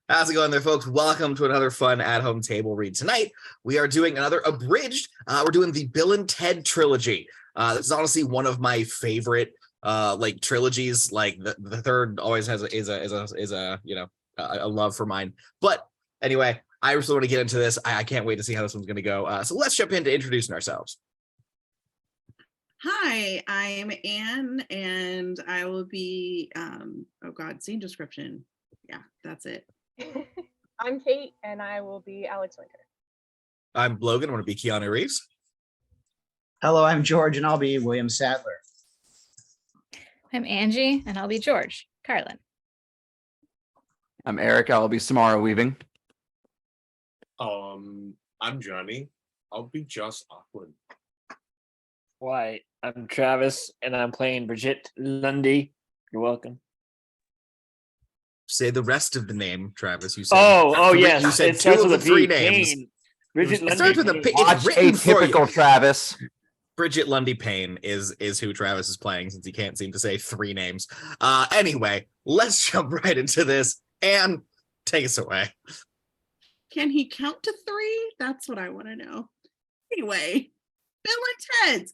How's it going there, folks? Welcome to another fun at-home table read. Tonight, we are doing another abridged. We're doing the Bill and Ted trilogy. This is honestly one of my favorite trilogies. Like the third always has a love for mine. But anyway, I really want to get into this. I can't wait to see how this one's going to go. So let's jump into introducing ourselves. Hi, I'm Anne, and I will be, scene description. Yeah, that's it. I'm Cate, and I will be Alex Winter. I'm Logan. I want to be Keanu Reeves. Hello, I'm George, and I'll be William Sadler. I'm Angi, and I'll be George Carlin. I'm Eric. I'll be Samara Weaving. I'm Johnny. I'll be Joss Ackland. Why, I'm Travis, and I'm playing Bridget Lundy. You're welcome. Say the rest of the name, Travis. You said. Yes. You said two of the three names. Payne. Bridget Lundy. Starts with a P. Watch atypical Travis. Bridget Lundy Payne is who Travis is playing, since he can't seem to say three names. Anyway, let's jump right into this and take us away. Can he count to three? That's what I want to know. Anyway, Bill and Ted's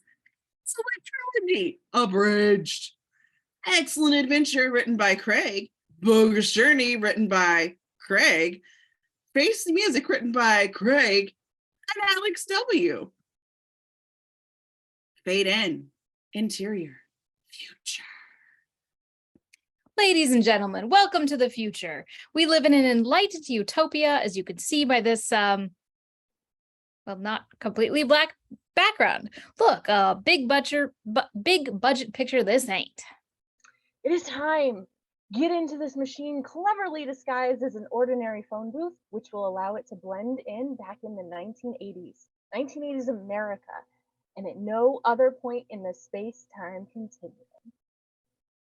Trilogy, Abridged. Excellent Adventure, written by Craig. Bogus Journey, written by Craig. Face Music, written by Craig and Alex W. Fade in. Interior. Future. Ladies and gentlemen, welcome to the future. We live in an enlightened utopia, as you can see by this, not completely black background. Look, big budget picture this ain't. It is time. Get into this machine cleverly disguised as an ordinary phone booth, which will allow it to blend in back in the 1980s. 1980s America, and at no other point in the space-time continuum.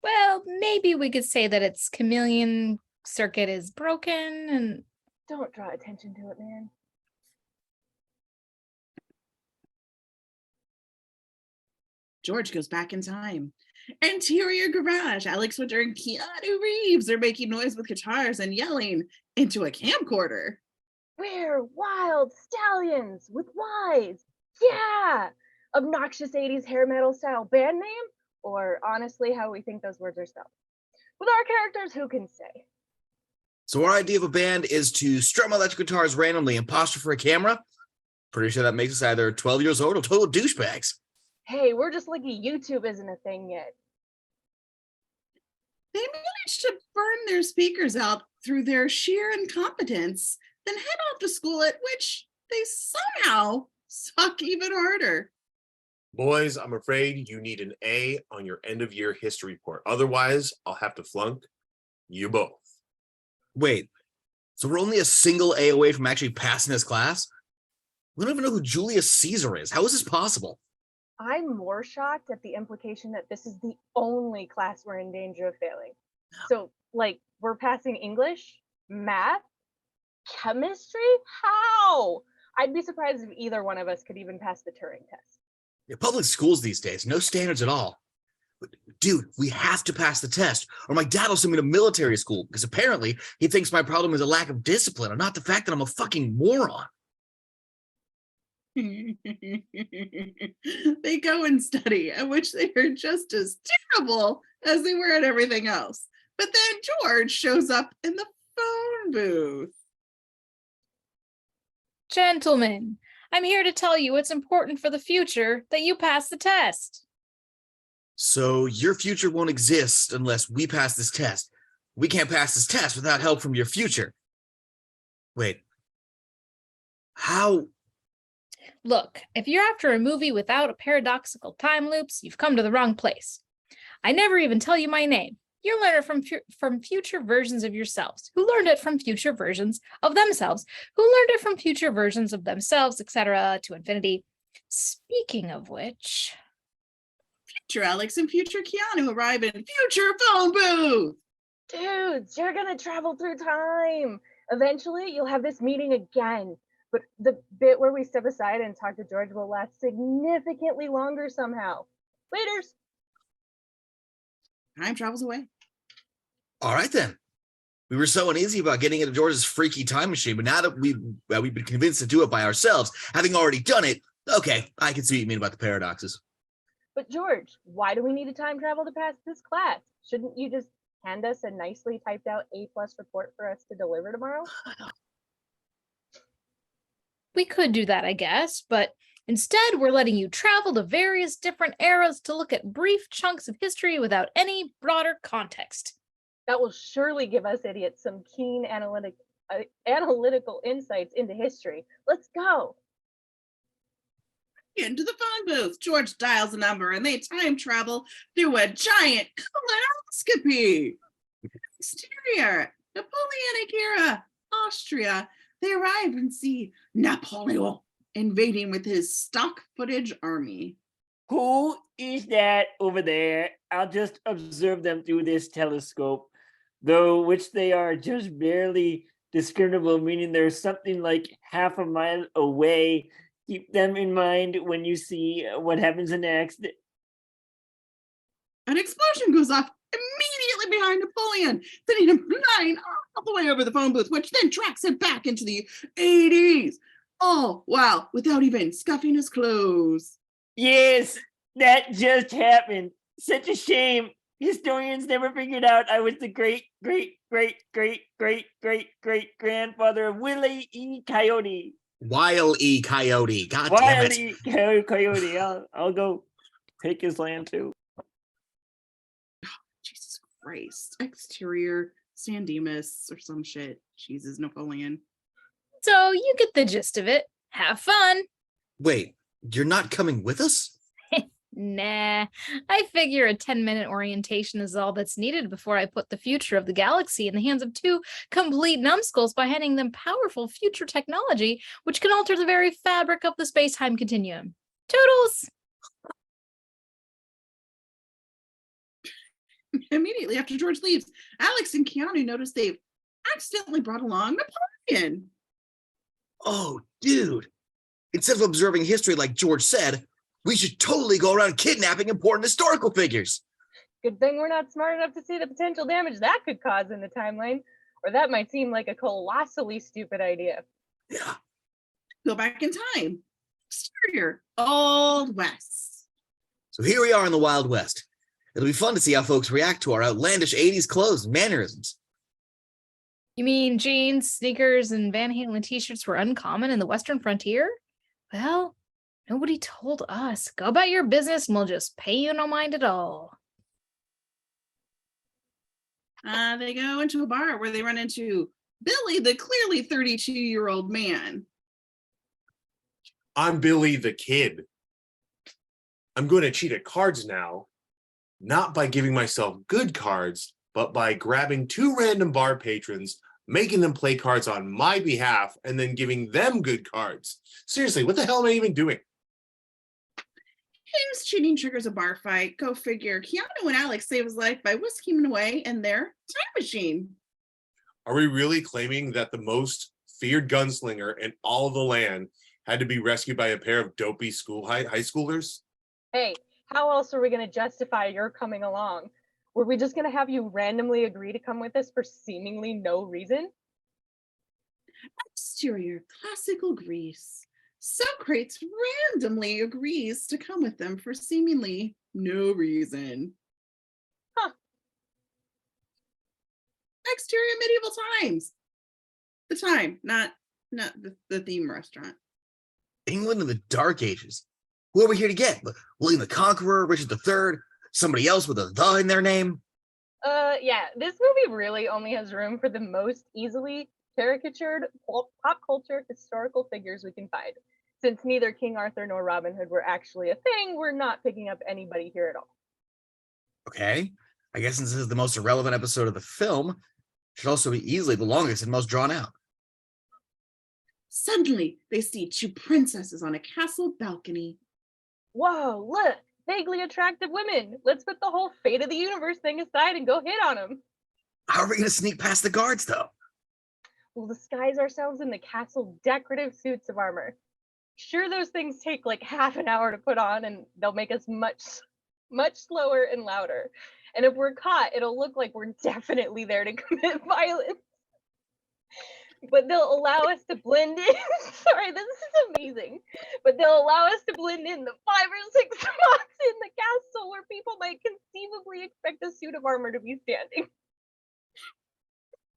Well, maybe we could say that its chameleon circuit is broken and... Don't draw attention to it, man. George goes back in time. Interior garage. Alex Winter and Keanu Reeves are making noise with guitars and yelling into a camcorder. We're wild stallions with Ys. Yeah! Obnoxious 80s hair metal style band name? Or honestly, how we think those words are spelled. With our characters, who can say? So our idea of a band is to strum electric guitars randomly and posture for a camera. Pretty sure that makes us either 12 years old or total douchebags. Hey, we're just lucky YouTube isn't a thing yet. They managed to burn their speakers out through their sheer incompetence, then head off to school, at which they somehow suck even harder. Boys, I'm afraid you need an A on your end-of-year history report. Otherwise, I'll have to flunk you both. Wait, so we're only a single A away from actually passing this class? We don't even know who Julius Caesar is. How is this possible? I'm more shocked at the implication that this is the only class we're in danger of failing. So, we're passing English, math, chemistry? How? I'd be surprised if either one of us could even pass the Turing test. Yeah, public schools these days, no standards at all. But, dude, we have to pass the test, or my dad will send me to military school, because apparently he thinks my problem is a lack of discipline and not the fact that I'm a fucking moron. They go and study, at which they are just as terrible as they were at everything else. But then George shows up in the phone booth. Gentlemen, I'm here to tell you it's important for the future that you pass the test. So your future won't exist unless we pass this test. We can't pass this test without help from your future. Wait. How? Look, if you're after a movie without a paradoxical time loops, you've come to the wrong place. I never even tell you my name. You learn it from future versions of yourselves, who learned it from future versions of themselves, who learned it from future versions of themselves, etc. to infinity. Speaking of which... Future Alex and future Keanu arrive in future phone booth. Dudes, you're gonna travel through time. Eventually, you'll have this meeting again. But the bit where we step aside and talk to George will last significantly longer somehow. Laters. Time travels away. All right, then. We were so uneasy about getting into George's freaky time machine, but now that we've been convinced to do it by ourselves, having already done it, okay, I can see what you mean about the paradoxes. But George, why do we need to time travel to pass this class? Shouldn't you just hand us a nicely typed out A+ report for us to deliver tomorrow? We could do that, I guess, but instead we're letting you travel to various different eras to look at brief chunks of history without any broader context. That will surely give us idiots some keen analytical insights into history. Let's go. Into the phone booth. George dials a number and they time travel through a giant colonoscopy. Exterior, Napoleonic era, Austria. They arrive and see Napoleon invading with his stock footage army. Who is that over there? I'll just observe them through this telescope, though which they are just barely discernible, meaning they're something like half a mile away. Keep them in mind when you see what happens next. An explosion goes off immediately behind Napoleon, sending him flying all the way over the phone booth, which then tracks him back into the 80s. Oh, wow, without even scuffing his clothes. Yes, that just happened. Such a shame. Historians never figured out I was the great grandfather of Willie E. Coyote. Wile E. Coyote. God damn Wile it. E. Coyote. I'll go take his land too. Jesus Christ. Exterior, San Dimas or some shit. Jesus, Napoleon. So you get the gist of it. Have fun. Wait, you're not coming with us? Nah, I figure a 10-minute orientation is all that's needed before I put the future of the galaxy in the hands of two complete numbskulls by handing them powerful future technology, which can alter the very fabric of the space-time continuum. Toodles! Immediately after George leaves, Alex and Keanu notice they've accidentally brought along Napoleon. Oh, dude. Instead of observing history like George said, we should totally go around kidnapping important historical figures. Good thing we're not smart enough to see the potential damage that could cause in the timeline, or that might seem like a colossally stupid idea. Yeah. Go back in time. Exterior, Old West. So here we are in the Wild West. It'll be fun to see how folks react to our outlandish 80s clothes and mannerisms. You mean jeans, sneakers, and Van Halen t-shirts were uncommon in the Western frontier? Well, nobody told us. Go about your business and we'll just pay you no mind at all. They go into a bar where they run into Billy, the clearly 32-year-old man. I'm Billy the Kid. I'm going to cheat at cards now, not by giving myself good cards, but by grabbing two random bar patrons, making them play cards on my behalf, and then giving them good cards. Seriously, what the hell am I even doing? His cheating triggers a bar fight. Go figure. Keanu and Alex save his life by whisking him away in their time machine. Are we really claiming that the most feared gunslinger in all of the land had to be rescued by a pair of dopey high schoolers? Hey, how else are we going to justify your coming along? Were we just going to have you randomly agree to come with us for seemingly no reason? Exterior, classical Greece. Socrates randomly agrees to come with them for seemingly no reason. Huh. Exterior, medieval times. The time, not the theme restaurant. England in the Dark Ages. Who are we here to get? William the Conqueror, Richard III, somebody else with a "the" in their name? Yeah, this movie really only has room for the most easily caricatured pop culture historical figures we can find. Since neither King Arthur nor Robin Hood were actually a thing, we're not picking up anybody here at all. Okay. I guess since this is the most irrelevant episode of the film, it should also be easily the longest and most drawn out. Suddenly, they see two princesses on a castle balcony. Whoa, look, vaguely attractive women. Let's put the whole fate of the universe thing aside and go hit on them. How are we going to sneak past the guards, though? We'll disguise ourselves in the castle's decorative suits of armor. Sure, those things take like half an hour to put on, and they'll make us much slower and louder. And if we're caught, it'll look like we're definitely there to commit violence. But they'll allow us to blend in. Sorry, this is amazing. But they'll allow us to blend in the 5 or 6 spots in the castle where people might conceivably expect a suit of armor to be standing.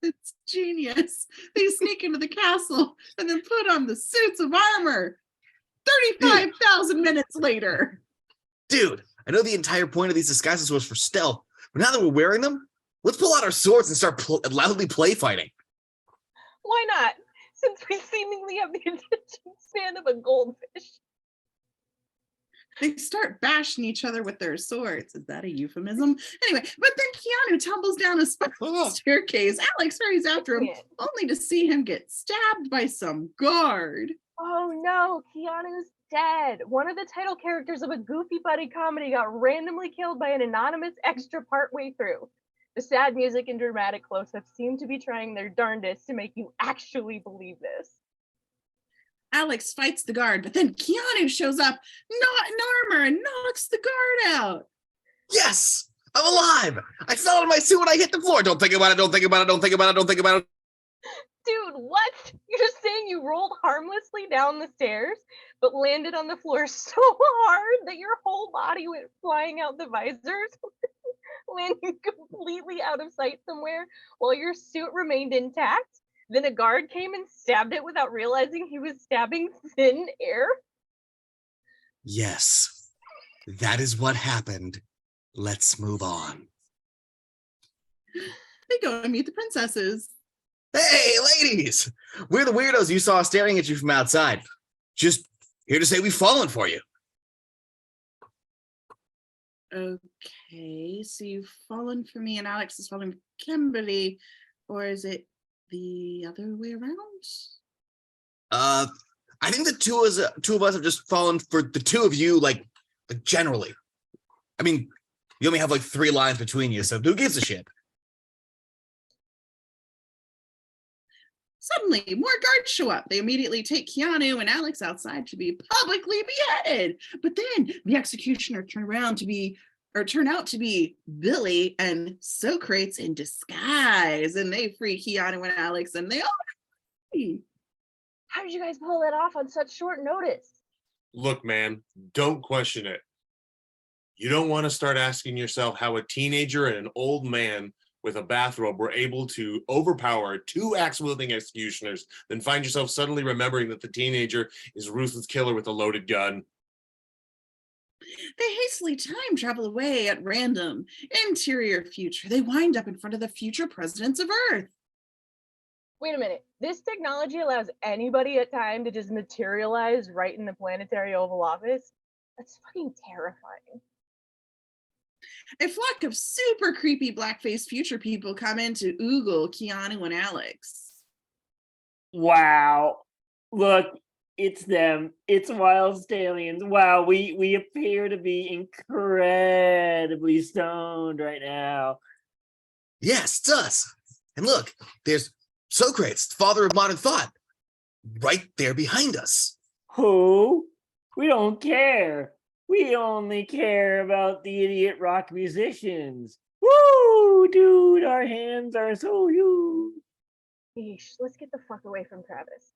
It's genius. They sneak into the castle and then put on the suits of armor. 35,000 minutes later. Dude, I know the entire point of these disguises was for stealth, but now that we're wearing them, let's pull out our swords and start loudly play fighting. Why not? Since we seemingly have the attention span of a goldfish. They start bashing each other with their swords. Is that a euphemism? Anyway, but then Keanu tumbles down a spiral staircase. Alex hurries after him, only to see him get stabbed by some guard. Oh no, Keanu's dead. One of the title characters of a goofy buddy comedy got randomly killed by an anonymous extra partway through. The sad music and dramatic close-ups seem to be trying their darndest to make you actually believe this. Alex fights the guard, but then Keanu shows up, not in armor, and knocks the guard out. Yes, I'm alive. I fell out of my suit when I hit the floor. Don't think about it. Don't think about it. Don't think about it. Don't think about it. Dude, what? You're saying you rolled harmlessly down the stairs, but landed on the floor so hard that your whole body went flying out the visors, landing completely out of sight somewhere while your suit remained intact? Then a guard came and stabbed it without realizing he was stabbing thin air? Yes, that is what happened. Let's move on. They go and meet the princesses. Hey, ladies! We're the weirdos you saw staring at you from outside. Just here to say we've fallen for you. Okay, so you've fallen for me and Alex has fallen for Kimberly, or is it the other way around? I think the two of us have just fallen for the two of you, like generally. I mean, you only have like 3 lines between you, so who gives a shit? Suddenly, more guards show up. They immediately take Keanu and Alex outside to be publicly beheaded. But then the executioner turn out to be Billy and Socrates in disguise, and they free Keanu and Alex, and they all free. How did you guys pull that off on such short notice? Look, man, don't question it. You don't want to start asking yourself how a teenager and an old man with a bathrobe were able to overpower 2 axe-wielding executioners, then find yourself suddenly remembering that the teenager is a ruthless killer with a loaded gun. They hastily time travel away at random. Interior future. They wind up in front of the future presidents of Earth. Wait a minute. This technology allows anybody at time to just materialize right in the planetary Oval Office? That's fucking terrifying. A flock of super creepy blackface future people come in to oogle Keanu and Alex. Wow. Look, it's them. It's Wild Stallions. Wow, we appear to be incredibly stoned right now. Yes, it's us. And look, there's Socrates, the father of modern thought, right there behind us. Who? We don't care. We only care about the idiot rock musicians. Woo, dude, our hands are so huge. Yeesh, let's get the fuck away from Travis.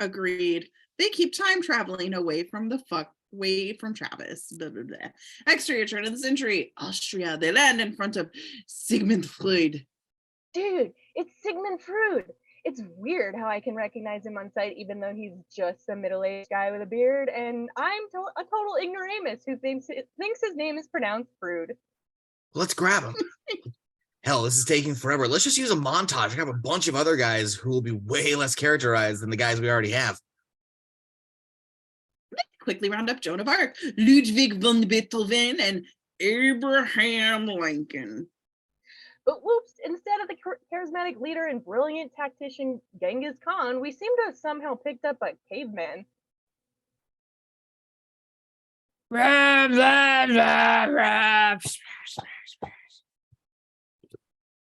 Agreed. They keep time traveling away from Travis. Blah, blah, blah. Exterior turn of the century, Austria. They land in front of Sigmund Freud. Dude, it's Sigmund Freud. It's weird how I can recognize him on sight, even though he's just a middle-aged guy with a beard, and I'm a total ignoramus who thinks his name is pronounced Freud. Let's grab him. Hell, this is taking forever. Let's just use a montage. I have a bunch of other guys who will be way less characterized than the guys we already have. They quickly round up Joan of Arc, Ludwig von Beethoven, and Abraham Lincoln. But whoops, instead of the charismatic leader and brilliant tactician Genghis Khan, we seem to have somehow picked up a caveman.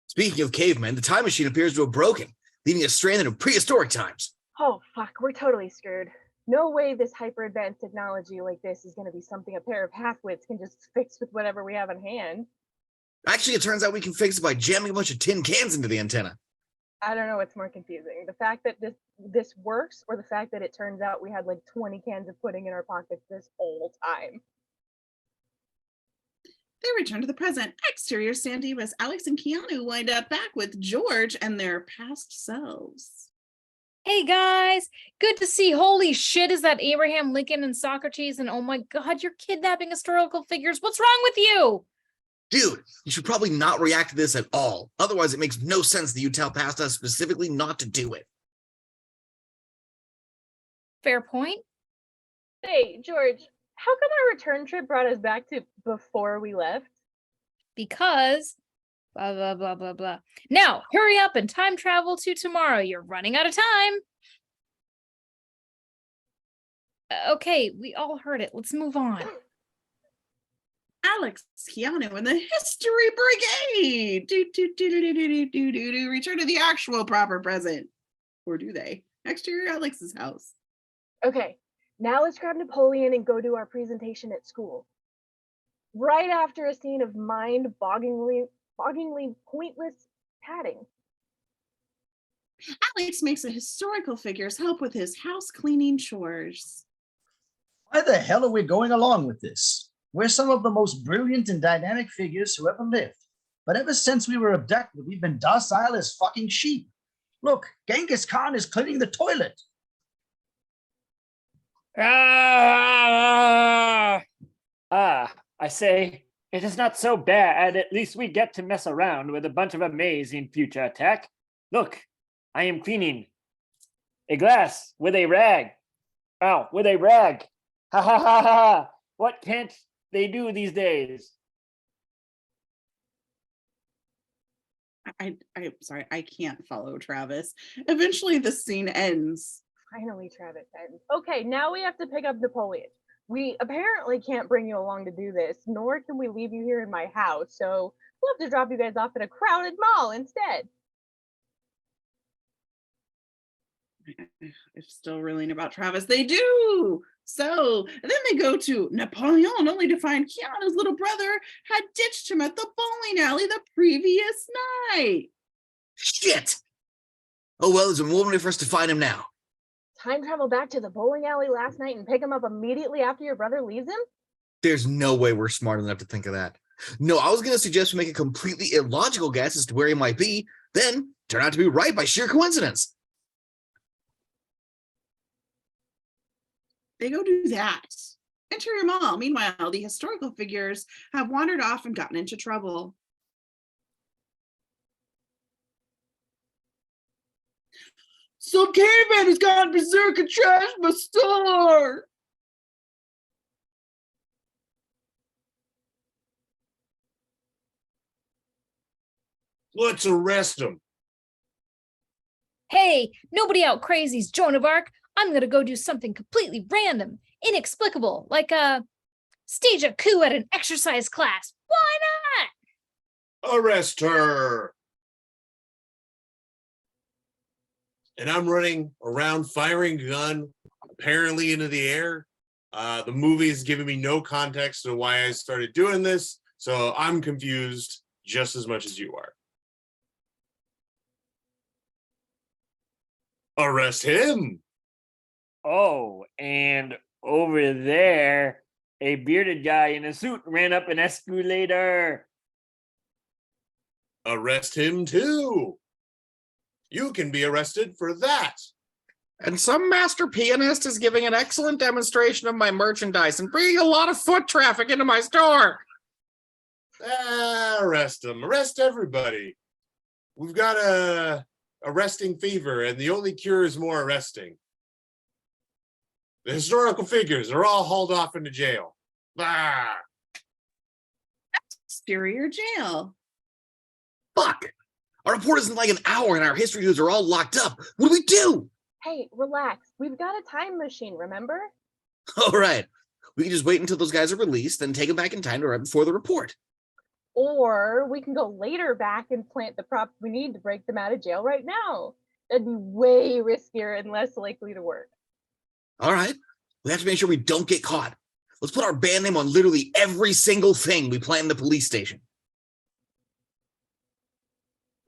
Speaking of cavemen, the time machine appears to have broken, leaving us stranded in prehistoric times. Oh fuck, we're totally screwed. No way this hyper advanced technology like this is going to be something a pair of half-wits can just fix with whatever we have on hand. Actually, it turns out we can fix it by jamming a bunch of tin cans into the antenna. I don't know what's more confusing, the fact that this works, or the fact that it turns out we had like 20 cans of pudding in our pockets this whole time. They return to the present. Exterior Sandy as Alex and Keanu wind up back with George and their past selves. Hey guys, good to see. Holy shit, is that Abraham Lincoln and Socrates? And oh my God, you're kidnapping historical figures. What's wrong with you? Dude, you should probably not react to this at all. Otherwise, it makes no sense that you tell past us specifically not to do it. Fair point. Hey, George, how come our return trip brought us back to before we left? Because blah, blah, blah, blah, blah. Now, hurry up and time travel to tomorrow. You're running out of time. Okay, we all heard it. Let's move on. Alex, Keanu, and the History Brigade return to the actual proper present. Or do they? Exterior Alex's house. Okay, now let's grab Napoleon and go to our presentation at school. Right after a scene of mind-bogglingly pointless padding. Alex makes the historical figures help with his house cleaning chores. Why the hell are we going along with this? We're some of the most brilliant and dynamic figures who ever lived. But ever since we were abducted, we've been docile as fucking sheep. Look, Genghis Khan is cleaning the toilet. I say, it is not so bad. At least we get to mess around with a bunch of amazing future tech. Look, I am cleaning a glass with a rag. Oh, with a rag. Ha ha ha ha. What can't they do these days? I'm sorry, I can't follow Travis. Eventually the scene ends. Finally, Travis ends. Okay, now we have to pick up Napoleon. We apparently can't bring you along to do this, nor can we leave you here in my house, so we'll have to drop you guys off at a crowded mall instead. I'm still reeling about Travis. They do. So then they go to Napoleon, only to find Keanu's little brother had ditched him at the bowling alley the previous night. Shit! Oh well, there's a moment for us to find him now. Time travel back to the bowling alley last night and pick him up immediately after your brother leaves him? There's no way we're smart enough to think of that. No, I was going to suggest we make a completely illogical guess as to where he might be, then turn out to be right by sheer coincidence. They go do that. Interior mall. Meanwhile, the historical figures have wandered off and gotten into trouble. Some caveman has gone berserk and trashed my store. Let's arrest him. Hey, nobody out crazy's Joan of Arc. I'm gonna go do something completely random, inexplicable, like stage a coup at an exercise class. Why not? Arrest her. And I'm running around firing a gun, apparently into the air. The movie is giving me no context to why I started doing this, so I'm confused just as much as you are. Arrest him. Oh, and over there, a bearded guy in a suit ran up an escalator. Arrest him too. You can be arrested for that. And some master pianist is giving an excellent demonstration of my merchandise and bringing a lot of foot traffic into my store. Arrest him. Arrest everybody. We've got a arresting fever, and the only cure is more arresting. The historical figures are all hauled off into jail. Ah. Exterior jail. Fuck! Our report isn't like an hour and our history dudes are all locked up. What do we do? Hey, relax. We've got a time machine, remember? All right. We can just wait until those guys are released, then take them back in time to right before the report. Or we can go later back and plant the props we need to break them out of jail right now. That'd be way riskier and less likely to work. All right. We have to make sure we don't get caught. Let's put our band name on literally every single thing we plant in the police station.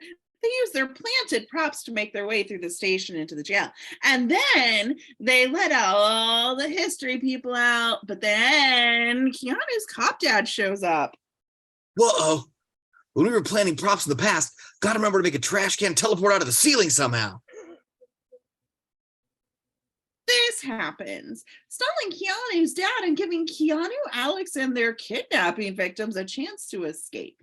They use their planted props to make their way through the station into the jail. And then they let all the history people out. But then Keanu's cop dad shows up. Whoa. When we were planning props in the past, gotta remember to make a trash can teleport out of the ceiling somehow. This happens, stalling Keanu's dad and giving Keanu, Alex, and their kidnapping victims a chance to escape.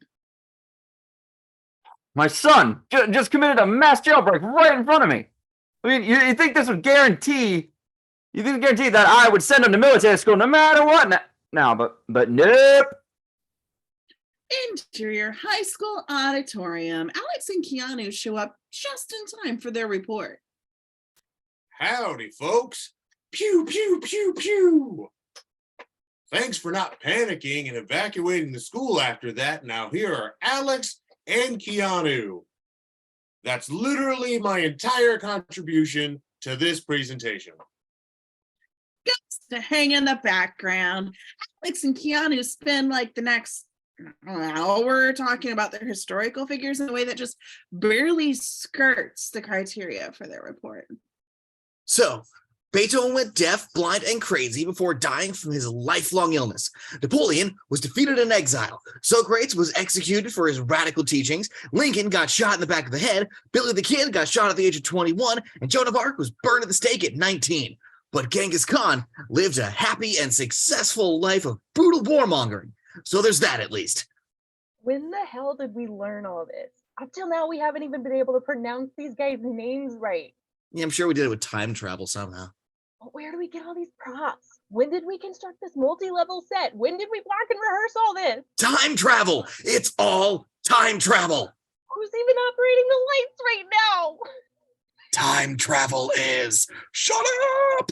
My son just committed a mass jailbreak right in front of me. I mean, you think this would guarantee? You think guarantee that I would send him to military school no matter what? Now, but nope. Interior high school auditorium. Alex and Keanu show up just in time for their report. Howdy, folks. Pew, pew, pew, pew. Thanks for not panicking and evacuating the school after that. Now here are Alex and Keanu. That's literally my entire contribution to this presentation. Just to hang in the background, Alex and Keanu spend like the next hour talking about their historical figures in a way that just barely skirts the criteria for their report. So, Beethoven went deaf, blind, and crazy before dying from his lifelong illness. Napoleon was defeated in exile. Socrates was executed for his radical teachings. Lincoln got shot in the back of the head. Billy the Kid got shot at the age of 21. And Joan of Arc was burned at the stake at 19. But Genghis Khan lived a happy and successful life of brutal warmongering. So there's that at least. When the hell did we learn all this? Up till now, we haven't even been able to pronounce these guys' names right. Yeah, I'm sure we did it with time travel somehow. But where do we get all these props? When did we construct this multi-level set? When did we block and rehearse all this? Time travel! It's all time travel! Who's even operating the lights right now? Time travel is... Shut up!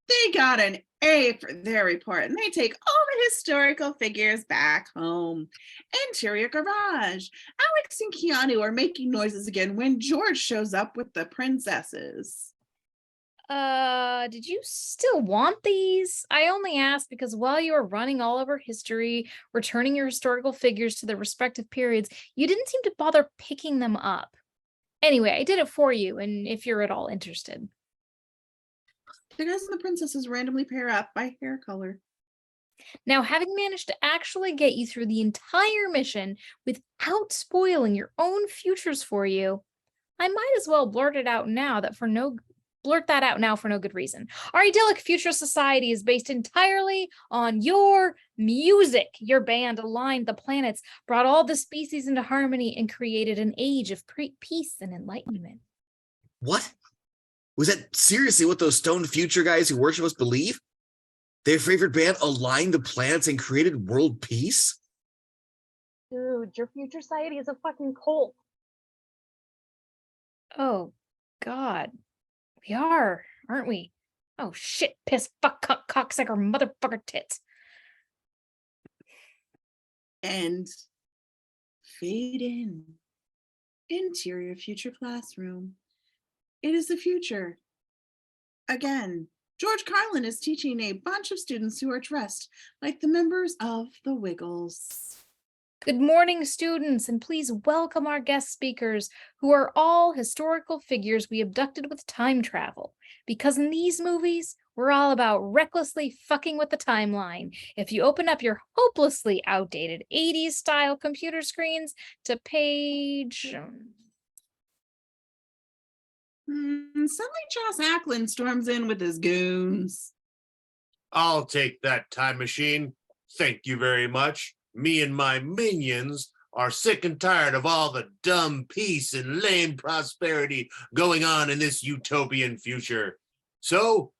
They got an A for their report, and they take all the historical figures back home. Interior garage. Alex and Keanu are making noises again when George shows up with the princesses. Did you still want these? I only asked because while you were running all over history, returning your historical figures to their respective periods, you didn't seem to bother picking them up. Anyway, I did it for you, and if you're at all interested. The guys and the princesses randomly pair up by hair color. Now, having managed to actually get you through the entire mission without spoiling your own futures for you, I might as well blurt that out now for no good reason. Our idyllic future society is based entirely on your music. Your band aligned the planets, brought all the species into harmony, and created an age of peace and enlightenment. What? Was that seriously what those stoned future guys who worship us believe? Their favorite band aligned the planets and created world peace? Dude, your future society is a fucking cult. Oh, God. We are, aren't we? Oh, shit, piss, fuck, cuck, cocksucker, motherfucker, tits. And fade in. Interior future classroom. It is the future. Again, George Carlin is teaching a bunch of students who are dressed like the members of the Wiggles. Good morning, students, and please welcome our guest speakers, who are all historical figures we abducted with time travel. Because in these movies, we're all about recklessly fucking with the timeline. If you open up your hopelessly outdated 80s-style computer screens to page... Suddenly Joss Ackland storms in with his goons. I'll take that time machine. Thank you very much. Me and my minions are sick and tired of all the dumb peace and lame prosperity going on in this utopian future. So,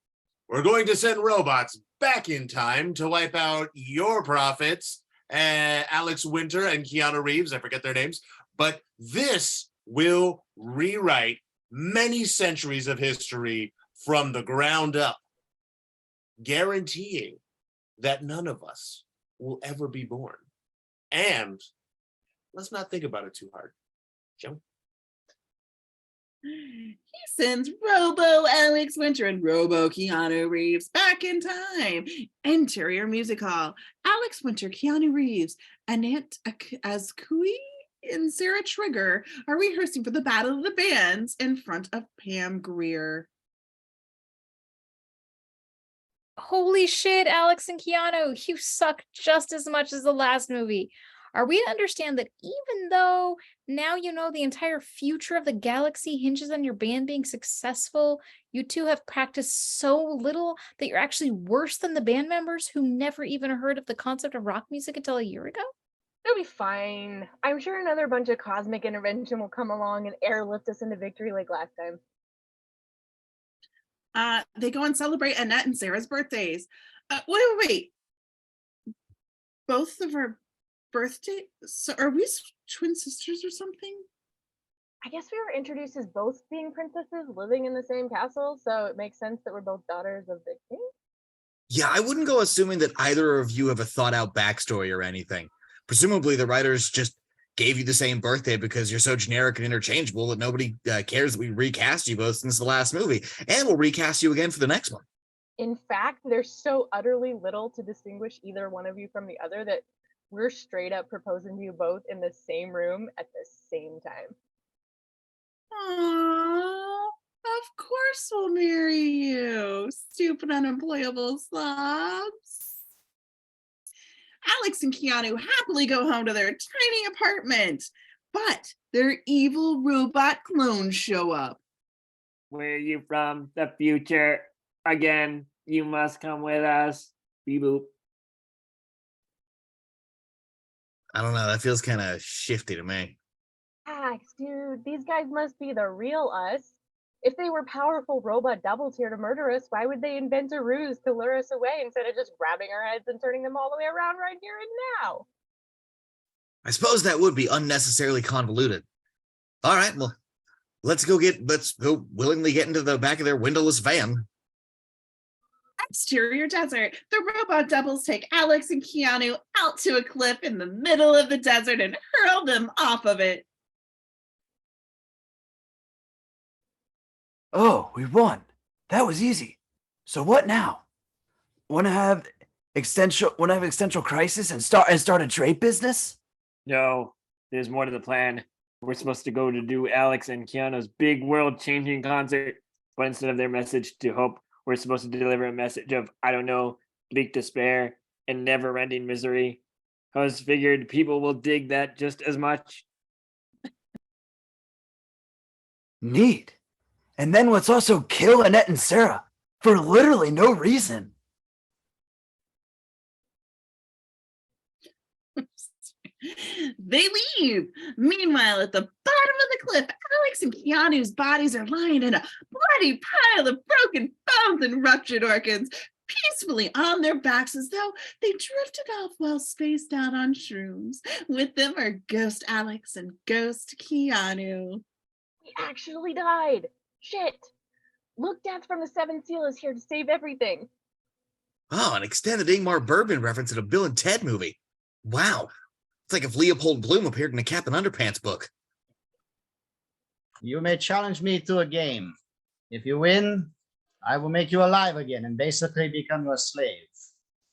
we're going to send robots back in time to wipe out your prophets, Alex Winter and Keanu Reeves, I forget their names, but this will rewrite many centuries of history from the ground up, guaranteeing that none of us will ever be born. And let's not think about it too hard. Joan? He sends Robo Alex Winter and Robo Keanu Reeves back in time. Interior music hall. Alex Winter, Keanu Reeves, Annette Azcuy, and Sarah Trigger are rehearsing for the Battle of the Bands in front of Pam Grier. Holy shit, Alex and Keanu, you suck just as much as the last movie. Are we to understand that even though now you know the entire future of the galaxy hinges on your band being successful, you two have practiced so little that you're actually worse than the band members who never even heard of the concept of rock music until a year ago? It'll be fine. I'm sure another bunch of cosmic intervention will come along and airlift us into victory like last time. They go and celebrate Annette and Sarah's birthdays. Wait. Both of our birthdays? So are we twin sisters or something? I guess we were introduced as both being princesses living in the same castle, so it makes sense that we're both daughters of the king. Yeah, I wouldn't go assuming that either of you have a thought out backstory or anything. Presumably the writers just gave you the same birthday because you're so generic and interchangeable that nobody cares that we recast you both since the last movie. And we'll recast you again for the next one. In fact, there's so utterly little to distinguish either one of you from the other that we're straight up proposing to you both in the same room at the same time. Aww, of course we'll marry you, stupid unemployable slobs. Alex and Keanu happily go home to their tiny apartment, but their evil robot clones show up. Where are you from? The future. Again, you must come with us. Beep boop. I don't know. That feels kind of shifty to me. Dude, these guys must be the real us. If they were powerful robot doubles here to murder us, why would they invent a ruse to lure us away instead of just grabbing our heads and turning them all the way around right here and now? I suppose that would be unnecessarily convoluted. All right, well, let's go willingly get into the back of their windowless van. Exterior desert. The robot doubles take Alex and Keanu out to a cliff in the middle of the desert and hurl them off of it. Oh, we won. That was easy. So what now? Want to have existential crisis and start a trade business? No, there's more to the plan. We're supposed to go to do Alex and Keanu's big world-changing concert, but instead of their message to hope, we're supposed to deliver a message of, I don't know, bleak despair and never-ending misery. I was figured people will dig that just as much. Neat. And then let's also kill Annette and Sarah for literally no reason. They leave. Meanwhile, at the bottom of the cliff, Alex and Keanu's bodies are lying in a bloody pile of broken bones and ruptured organs, peacefully on their backs as though they drifted off while spaced out on shrooms. With them are Ghost Alex and Ghost Keanu. We actually died. Shit. Look, Death from the Seventh Seal is here to save everything. Oh, an extended Ingmar Bergman reference in a Bill and Ted movie. Wow. It's like if Leopold Bloom appeared in a Captain Underpants book. You may challenge me to a game. If you win, I will make you alive again and basically become your slave.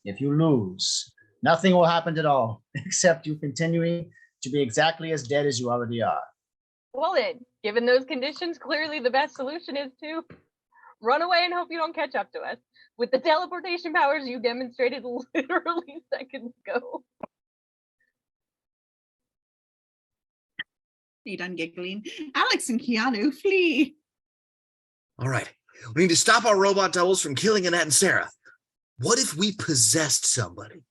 If you lose, nothing will happen at all, except you continuing to be exactly as dead as you already are. Well then, given those conditions, clearly the best solution is to run away and hope you don't catch up to us. With the teleportation powers you demonstrated literally seconds ago. He done giggling. Alex and Keanu flee. All right. We need to stop our robot doubles from killing Annette and Sarah. What if we possessed somebody?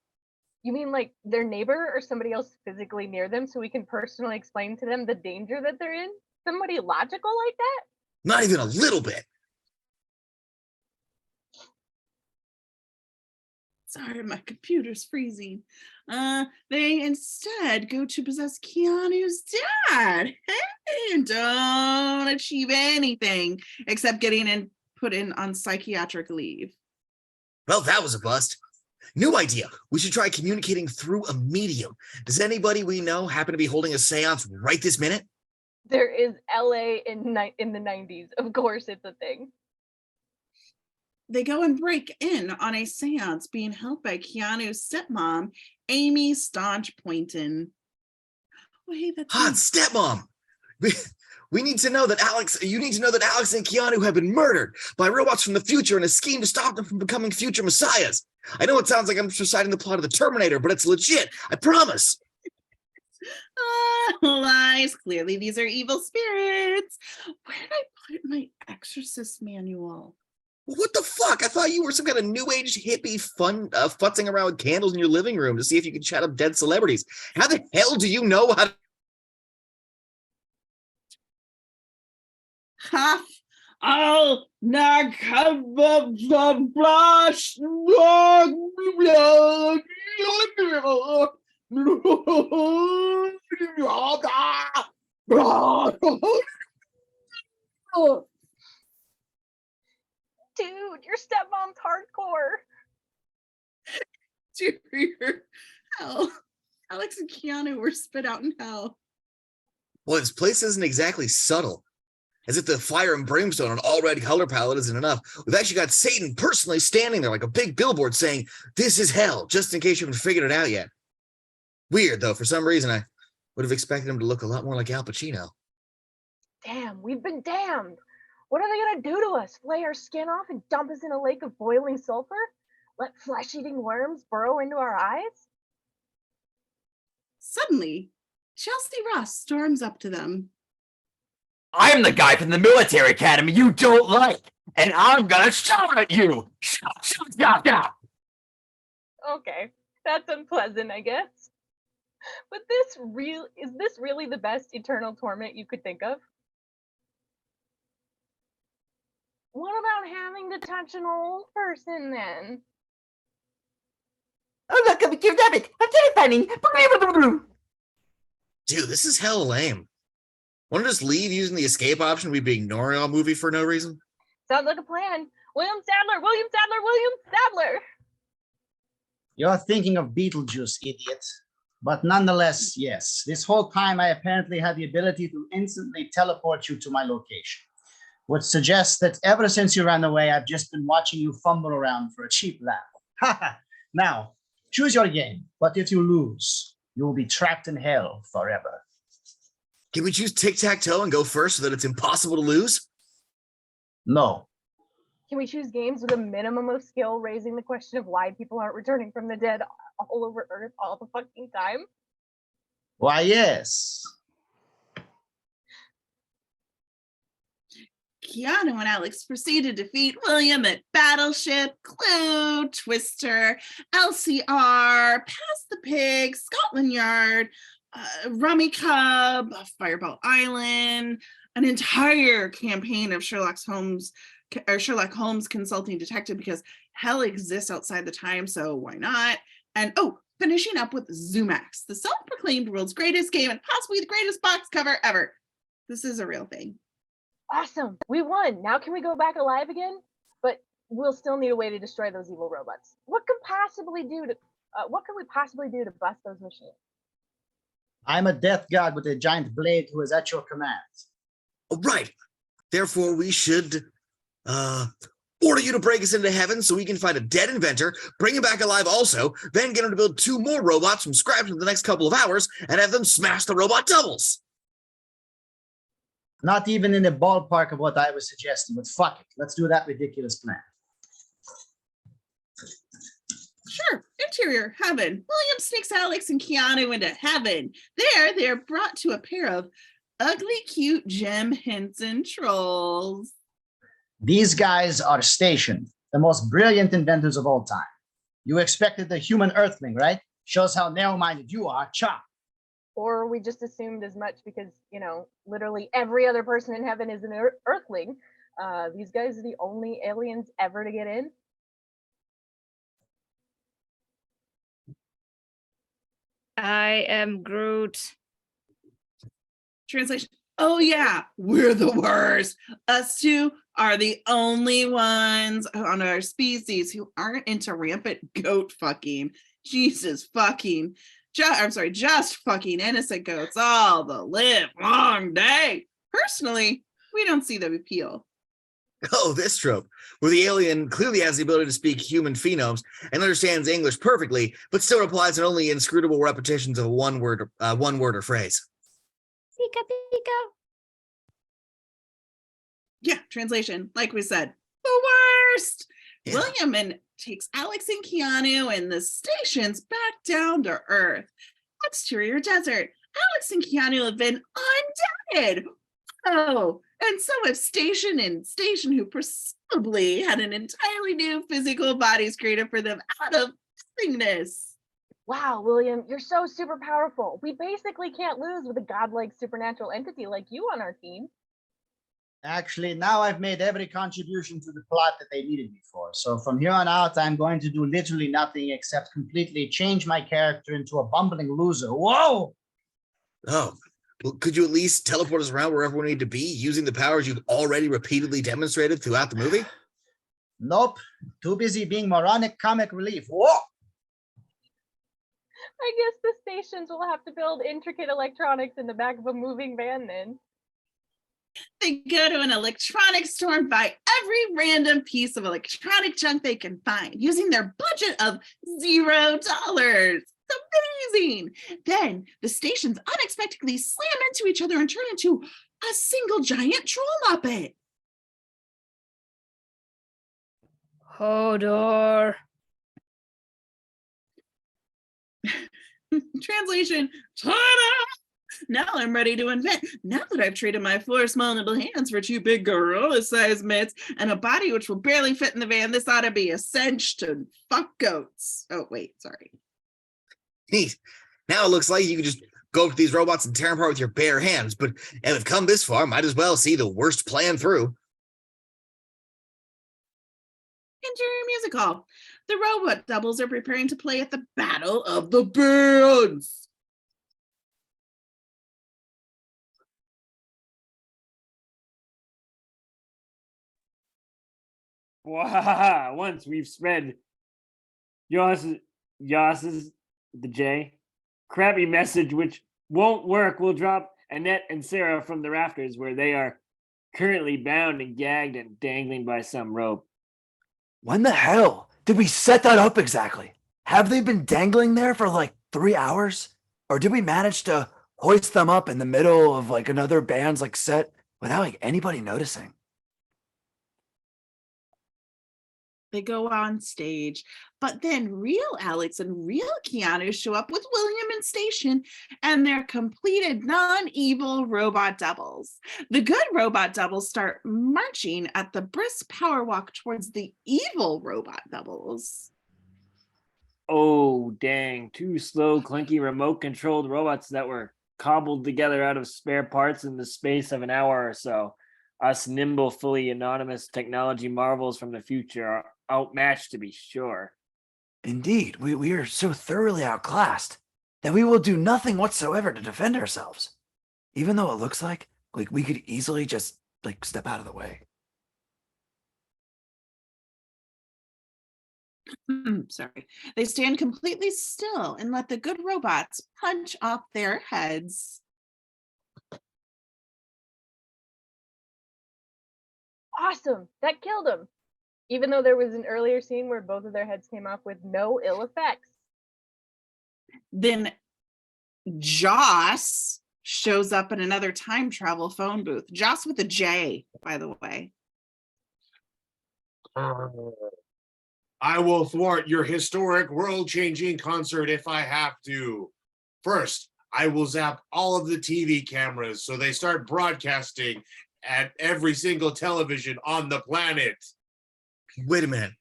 You mean like their neighbor or somebody else physically near them so we can personally explain to them the danger that they're in? Somebody logical like that? Not even a little bit. Sorry, my computer's freezing. They instead go to possess Keanu's dad and don't achieve anything except getting put in on psychiatric leave. Well, that was a bust. New idea. We should try communicating through a medium. Does anybody we know happen to be holding a seance right this minute? There is LA in the 90s. Of course it's a thing. They go and break in on a seance being held by Keanu's stepmom, Amy Stoch-Poynton. Oh, hey, that's Hot me. stepmom. We need to know that you need to know that Alex and Keanu have been murdered by robots from the future in a scheme to stop them from becoming future messiahs. I know it sounds like I'm just reciting the plot of the Terminator, but it's legit. I promise. Lies. Clearly, these are evil spirits. Where did I put my exorcist manual? What the fuck? I thought you were some kind of new age hippie futzing around with candles in your living room to see if you could chat up dead celebrities. How the hell do you know how to... Ha! I'll not have the flash. Dude, your stepmom's hardcore. Dear hell. Alex and Keanu were spit out in hell. Well, this place isn't exactly subtle. As if the fire and brimstone on all red color palette isn't enough. We've actually got Satan personally standing there like a big billboard saying, "This is hell," just in case you haven't figured it out yet. Weird, though. For some reason, I would have expected him to look a lot more like Al Pacino. Damn, we've been damned. What are they gonna do to us? Flay our skin off and dump us in a lake of boiling sulfur? Let flesh-eating worms burrow into our eyes? Suddenly, Chelsea Ross storms up to them. I'm the guy from the military academy you don't like, and I'm gonna shout at you. Shout. Okay, that's unpleasant, I guess. But is this really the best eternal torment you could think of? What about having to touch an old person then? Oh, look, I'm cute. I'm terrifying. Dude, this is hella lame. Want to just leave using the escape option we'd be ignoring all movie for no reason? Sounds like a plan. William Sadler! You're thinking of Beetlejuice, idiot. But nonetheless, yes, this whole time I apparently had the ability to instantly teleport you to my location, which suggests that ever since you ran away, I've just been watching you fumble around for a cheap laugh. Now, choose your game, but if you lose, you will be trapped in hell forever. Can we choose tic-tac-toe and go first so that it's impossible to lose? No. Can we choose games with a minimum of skill, raising the question of why people aren't returning from the dead all over Earth all the fucking time? Why, yes. Keanu and Alex proceed to defeat William at Battleship, Clue, Twister, LCR, Pass the Pig, Scotland Yard, Rummy Cub, Fireball Island, an entire campaign of Sherlock Holmes consulting detective, because hell exists outside the time, so why not? And finishing up with Zoomax, the self-proclaimed world's greatest game and possibly the greatest box cover ever. This is a real thing. Awesome, we won. Now can we go back alive again? But we'll still need a way to destroy those evil robots. What could we possibly do to bust those machines? I'm a death god with a giant blade who is at your command. Right. Therefore, we should order you to break us into heaven so we can find a dead inventor, bring him back alive also, then get him to build 2 more robots from scratch in the next couple of hours and have them smash the robot doubles. Not even in the ballpark of what I was suggesting, but fuck it. Let's do that ridiculous plan. Sure, interior heaven. William sneaks Alex and Keanu into heaven. There, they're brought to a pair of ugly, cute Jim Henson trolls. These guys are stationed, the most brilliant inventors of all time. You expected the human earthling, right? Shows how narrow-minded you are, chop. Or we just assumed as much because, literally every other person in heaven is an earthling. These guys are the only aliens ever to get in. I am Groot. Translation. Oh yeah, we're the worst. Us two are the only ones on our species who aren't into rampant goat fucking. Jesus fucking. Just fucking innocent goats all the live long day. Personally, we don't see the appeal. Oh, this trope, where the alien clearly has the ability to speak human phonemes and understands English perfectly, but still replies in only inscrutable repetitions of one word or phrase. Pika pika. Yeah, translation, like we said, the worst. Yeah. William takes Alex and Keanu and the stations back down to Earth. Exterior desert. Alex and Keanu have been undead. Oh, and so have Station and Station, who presumably had an entirely new physical bodies created for them out of nothingness. Wow, William, you're so super powerful. We basically can't lose with a godlike supernatural entity like you on our team. Actually, now I've made every contribution to the plot that they needed me for. So from here on out, I'm going to do literally nothing except completely change my character into a bumbling loser. Whoa! Oh, well, could you at least teleport us around wherever we need to be using the powers you've already repeatedly demonstrated throughout the movie? Nope. Too busy being moronic comic relief. Whoa! I guess the stations will have to build intricate electronics in the back of a moving van then. They go to an electronics store and buy every random piece of electronic junk they can find using their budget of $0. It's amazing. Then the stations unexpectedly slam into each other and turn into a single giant troll muppet. Hodor. Translation, ta-da! Now I'm ready to invent. Now that I've traded my 4 small nimble hands for 2 big gorilla-sized mitts and a body which will barely fit in the van, this ought to be a cinch to fuck goats. Oh, wait, sorry. Neat. Now it looks like you can just go up to these robots and tear them apart with your bare hands, but if we've come this far, might as well see the worst plan through. Interior music hall. The robot doubles are preparing to play at the Battle of the Bands. Wow, once we've spread Yoss's, the J, crappy message which won't work, we'll drop Annette and Sarah from the rafters where they are currently bound and gagged and dangling by some rope. When the hell did we set that up exactly? Have they been dangling there for like 3 hours? Or did we manage to hoist them up in the middle of like another band's like set without like anybody noticing? They go on stage, but then real Alex and real Keanu show up with William and Station and their completed non-evil robot doubles. The good robot doubles start marching at the brisk power walk towards the evil robot doubles. Oh, dang. 2 slow, clunky, remote-controlled robots that were cobbled together out of spare parts in the space of an hour or so. Us nimble, fully anonymous technology marvels from the future are outmatched, to be sure. Indeed, we are so thoroughly outclassed that we will do nothing whatsoever to defend ourselves, even though it looks like we could easily just like step out of the way. Sorry. They stand completely still and let the good robots punch off their heads. Awesome! That killed him. Even though there was an earlier scene where both of their heads came off with no ill effects. Then Joss shows up in another time travel phone booth. Joss with a J, by the way. I will thwart your historic world-changing concert if I have to. First, I will zap all of the TV cameras so they start broadcasting at every single television on the planet. Wait a minute.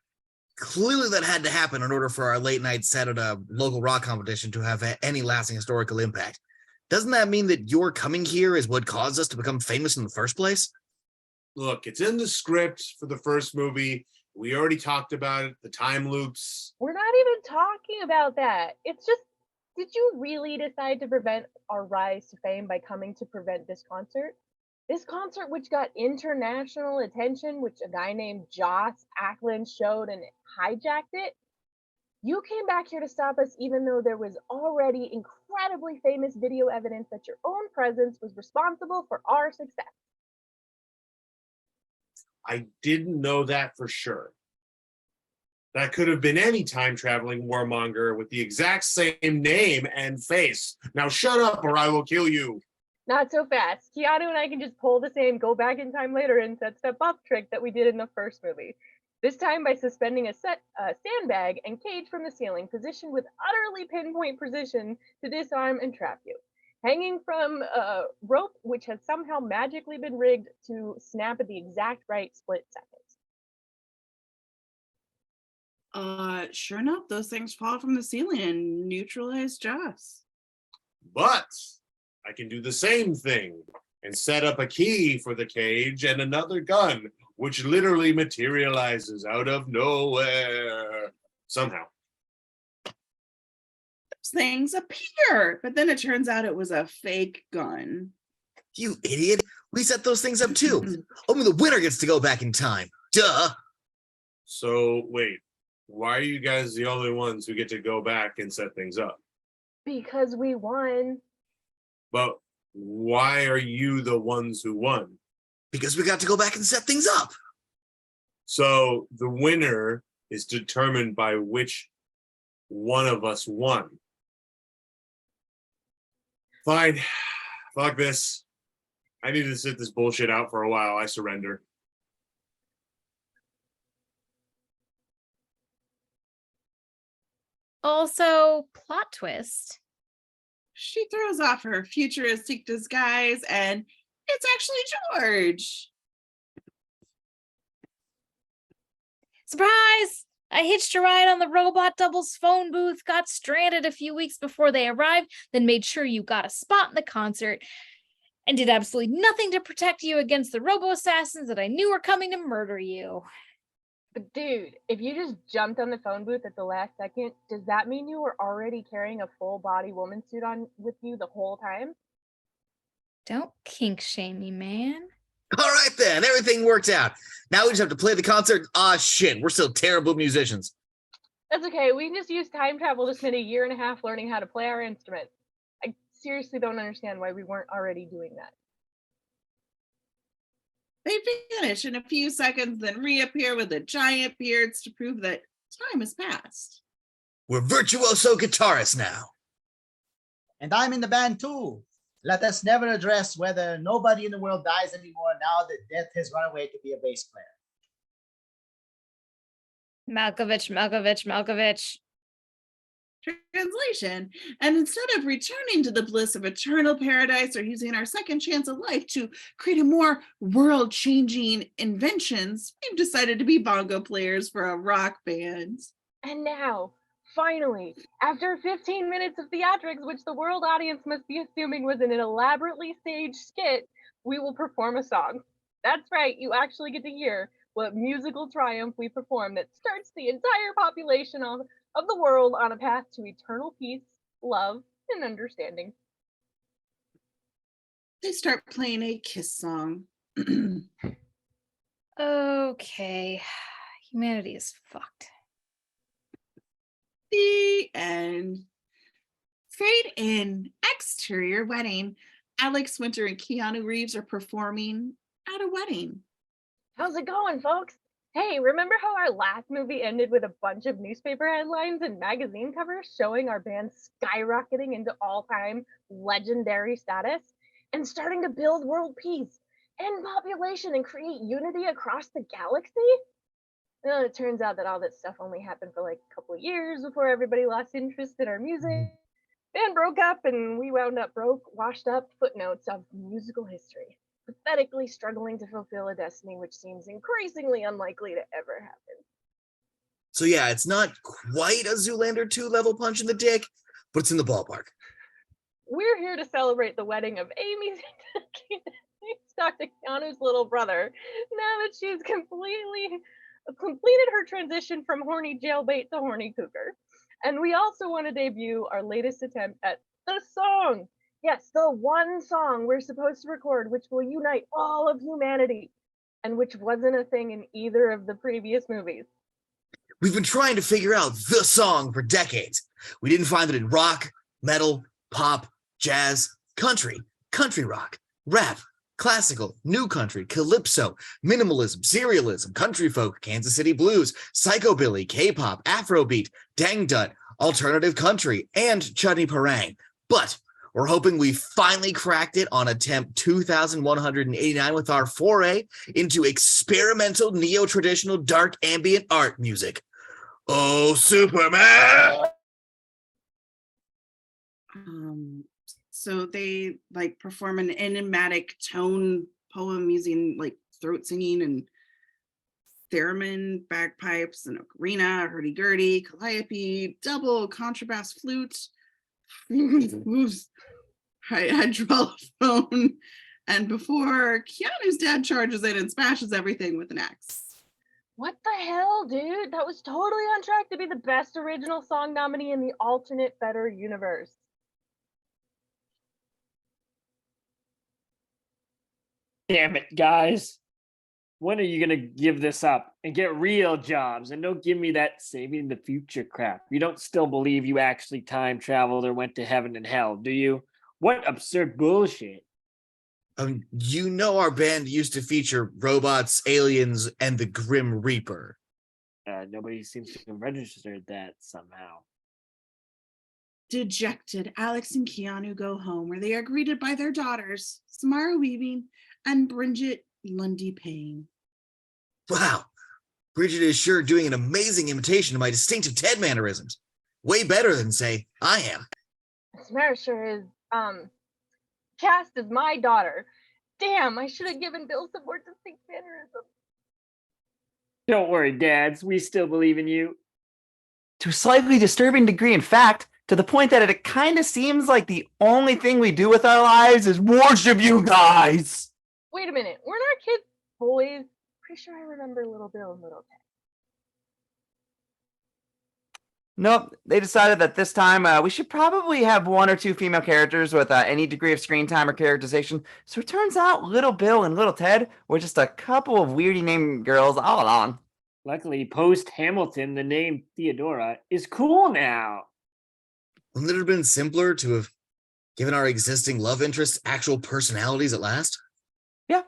Clearly that had to happen in order for our late night set at a local rock competition to have any lasting historical impact. Doesn't that mean that your coming here is what caused us to become famous in the first place? Look, it's in the script for the first movie. We already talked about it, the time loops. We're not even talking about that. It's just, did you really decide to prevent our rise to fame by coming to prevent this concert? This concert, which got international attention, which a guy named Joss Ackland showed and hijacked it. You came back here to stop us even though there was already incredibly famous video evidence that your own presence was responsible for our success. I didn't know that for sure. That could have been any time-traveling warmonger with the exact same name and face. Now shut up or I will kill you. Not so fast. Keanu and I can just pull the same go back in time later and step up trick that we did in the first movie. This time by suspending a sandbag and cage from the ceiling, positioned with utterly pinpoint precision to disarm and trap you. Hanging from a rope which has somehow magically been rigged to snap at the exact right split second. Sure enough, those things fall from the ceiling and neutralize Joss. But I can do the same thing and set up a key for the cage and another gun, which literally materializes out of nowhere somehow. Those things appear, but then it turns out it was a fake gun. You idiot. We set those things up too. Only the winner gets to go back in time. Duh. So wait, why are you guys the only ones who get to go back and set things up? Because we won. But why are you the ones who won? Because we got to go back and set things up. So the winner is determined by which one of us won. Fine. Fuck this. I need to sit this bullshit out for a while. I surrender. Also, plot twist. She throws off her futuristic disguise and it's actually George. Surprise! I hitched a ride on the Robot Double's phone booth, got stranded a few weeks before they arrived, then made sure you got a spot in the concert, and did absolutely nothing to protect you against the robo-assassins that I knew were coming to murder you. But dude, if you just jumped on the phone booth at the last second, does that mean you were already carrying a full body woman suit on with you the whole time? Don't kink shame me, man. All right then, everything worked out. Now we just have to play the concert. Ah, shit, we're still terrible musicians. That's okay, we can just use time travel to spend a year and a half learning how to play our instrument. I seriously don't understand why we weren't already doing that. They vanish in a few seconds, then reappear with the giant beards to prove that time has passed. We're virtuoso guitarists now. And I'm in the band too. Let us never address whether nobody in the world dies anymore now that death has run away to be a bass player. Malkovich. Translation. And instead of returning to the bliss of eternal paradise or using our second chance of life to create a more world-changing inventions, we've decided to be bongo players for a rock band. And now, finally, after 15 minutes of theatrics, which the world audience must be assuming was an elaborately staged skit, we will perform a song. That's right, you actually get to hear what musical triumph we perform that starts the entire population of the world on a path to eternal peace, love, and understanding. They start playing a Kiss song. Okay, humanity is fucked. The end. Fade in. Exterior wedding. Alex Winter and Keanu Reeves are performing at a wedding. How's it going, folks? Hey, remember how our last movie ended with a bunch of newspaper headlines and magazine covers showing our band skyrocketing into all-time legendary status and starting to build world peace, end population, and create unity across the galaxy? Well, it turns out that all that stuff only happened for like a couple of years before everybody lost interest in our music. Band broke up and we wound up broke, washed up footnotes of musical history, pathetically struggling to fulfill a destiny which seems increasingly unlikely to ever happen. So yeah, it's not quite a Zoolander 2 level punch in the dick, but it's in the ballpark. We're here to celebrate the wedding of Amy's Dr. Keanu's little brother, now that she's completed her transition from horny jailbait to horny cougar. And we also want to debut our latest attempt at the song. Yes, the one song we're supposed to record, which will unite all of humanity, and which wasn't a thing in either of the previous movies. We've been trying to figure out the song for decades. We didn't find it in rock, metal, pop, jazz, country rock, rap, classical, new country, calypso, minimalism, serialism, country folk, Kansas City blues, psychobilly, K-pop, Afrobeat, dangdut, alternative country, and chutney parang. But we're hoping we finally cracked it on attempt 2189 with our foray into experimental neo-traditional dark ambient art music. Oh, Superman! So they like perform an enigmatic tone poem using like throat singing and theremin, bagpipes, and ocarina, hurdy-gurdy, calliope, double contrabass flute, hydrophone, and before Keanu's dad charges in and smashes everything with an axe. What the hell, dude? That was totally on track to be the best original song nominee in the alternate better universe. Damn it, guys. When are you going to give this up and get real jobs? And don't give me that saving the future crap. You don't still believe you actually time traveled or went to heaven and hell, do you? What absurd bullshit. You know our band used to feature robots, aliens, and the Grim Reaper. Nobody seems to have registered that somehow. Dejected, Alex and Keanu go home, where they are greeted by their daughters, Samara Weaving and Bridget Lundy Payne. Wow, Bridget is sure doing an amazing imitation of my distinctive Ted mannerisms. Way better than, say, I am. Samara sure is, cast as my daughter. Damn, I should have given Bill some more distinct mannerisms. Don't worry, dads. We still believe in you. To a slightly disturbing degree, in fact, to the point that it kind of seems like the only thing we do with our lives is worship you guys. Wait a minute, weren't our kids boys? Pretty sure I remember Little Bill and Little Ted. Nope, they decided that this time we should probably have one or two female characters with any degree of screen time or characterization. So it turns out Little Bill and Little Ted were just a couple of weirdy named girls all along. Luckily, post-Hamilton, the name Theodora is cool now. Wouldn't it have been simpler to have given our existing love interests actual personalities at last? Yeah.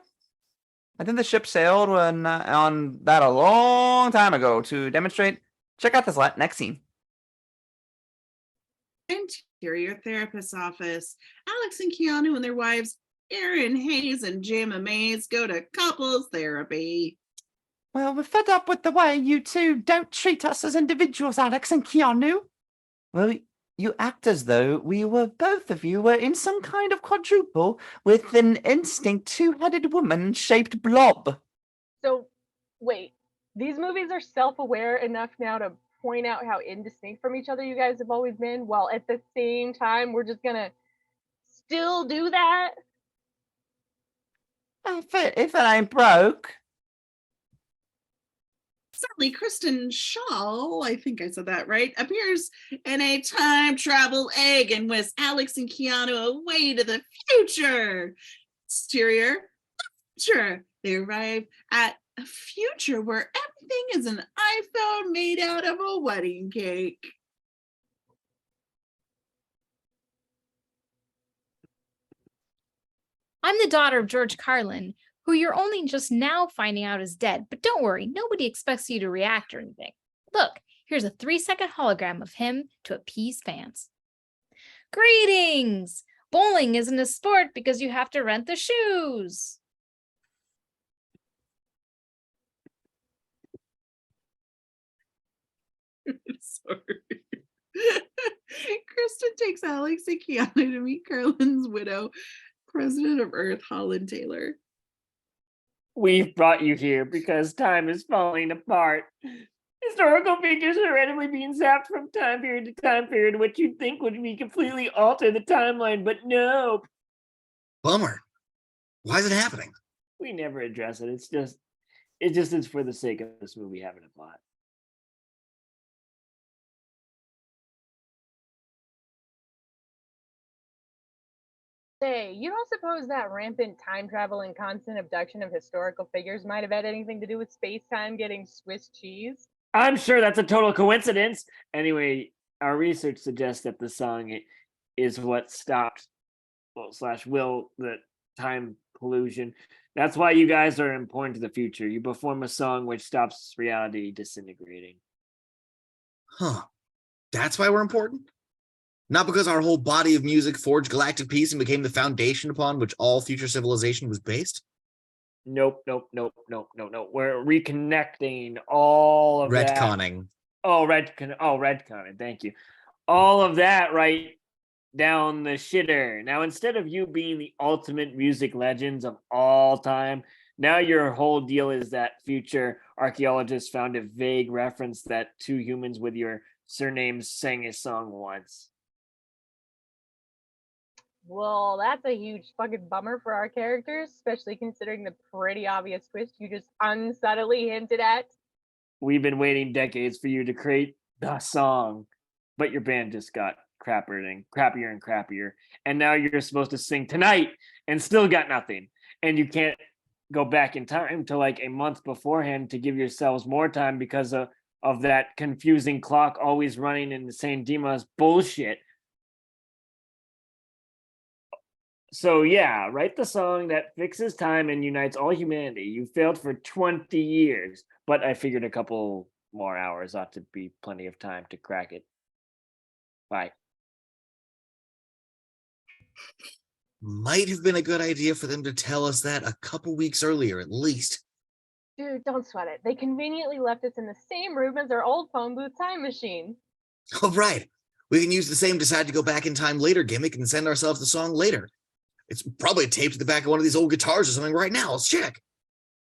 I think the ship sailed on that a long time ago to demonstrate. Check out this next scene. Interior therapist's office. Alex and Keanu and their wives, Erin Hayes and Gemma Mays, go to couples therapy. Well, we're fed up with the way you two don't treat us as individuals, Alex and Keanu. Well, you act as though both of you were in some kind of quadruple with an instinct two-headed woman-shaped blob. So, wait, these movies are self-aware enough now to point out how indistinct from each other you guys have always been, while at the same time we're just gonna still do that? If it ain't broke. Suddenly, Kristen Schaal, I think I said that right, appears in a time travel egg and whisks Alex and Keanu away to the future. Exterior, future. They arrive at a future where everything is an iPhone made out of a wedding cake. I'm the daughter of George Carlin, who you're only just now finding out is dead. But don't worry, nobody expects you to react or anything. Look, here's a 3-second hologram of him to appease fans. Greetings! Bowling isn't a sport because you have to rent the shoes. Sorry. Kristen takes Alex and Keanu to meet Carlin's widow, president of Earth, Holland Taylor. We've brought you here because time is falling apart. Historical figures are randomly being zapped from time period to time period, which you'd think would be completely alter the timeline, but no. Bummer. Why is it happening? We never address it. It just is for the sake of this movie having a plot. Say, you don't suppose that rampant time travel and constant abduction of historical figures might have had anything to do with space-time getting Swiss cheese? I'm sure that's a total coincidence. Anyway, our research suggests that the song is what stopped, / will the time collusion. That's why you guys are important to the future. You perform a song which stops reality disintegrating. Huh. That's why we're important? Not because our whole body of music forged galactic peace and became the foundation upon which all future civilization was based? Nope. We're reconnecting all of that. Retconning. Redconning. Thank you. All of that right down the shitter. Now, instead of you being the ultimate music legends of all time, now your whole deal is that future archaeologists found a vague reference that two humans with your surnames sang a song once. Well, that's a huge fucking bummer for our characters, especially considering the pretty obvious twist you just unsubtly hinted at. We've been waiting decades for you to create the song, but your band just got crappier and crappier. And now you're supposed to sing tonight and still got nothing. And you can't go back in time to like a month beforehand to give yourselves more time because of that confusing clock always running in the same Dima's bullshit. So yeah, write the song that fixes time and unites all humanity. You failed for 20 years, but I figured a couple more hours ought to be plenty of time to crack it. Bye. Might have been a good idea for them to tell us that a couple weeks earlier, at least. Dude, don't sweat it. They conveniently left us in the same room as our old phone booth time machine. Oh, right. We can use the same decide to go back in time later gimmick and send ourselves the song later. It's probably taped to the back of one of these old guitars or something right now. Let's check.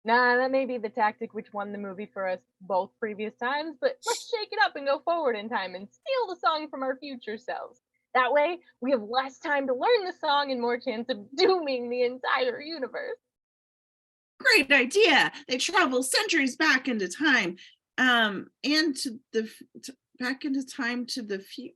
Nah, that may be the tactic which won the movie for us both previous times, but let's shake it up and go forward in time and steal the song from our future selves. That way, we have less time to learn the song and more chance of dooming the entire universe. Great idea. They travel centuries back into time, and back into time to the future.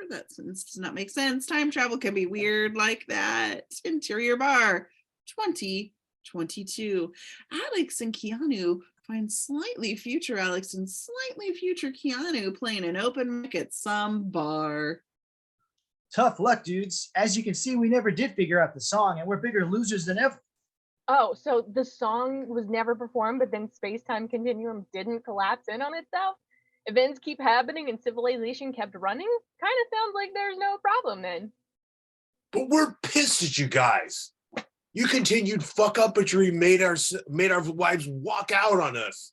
That does not make sense. Time travel can be weird like that. Interior bar 2022. Alex and Keanu find slightly future Alex and slightly future Keanu playing an open mic at some bar. Tough luck, dudes. As you can see, we never did figure out the song, and we're bigger losers than ever. Oh, so the song was never performed, but then space-time continuum didn't collapse in on itself? Events keep happening and civilization kept running? Kind of sounds like there's no problem then. But we're pissed at you guys. You continued fuck uppetry, made our wives walk out on us.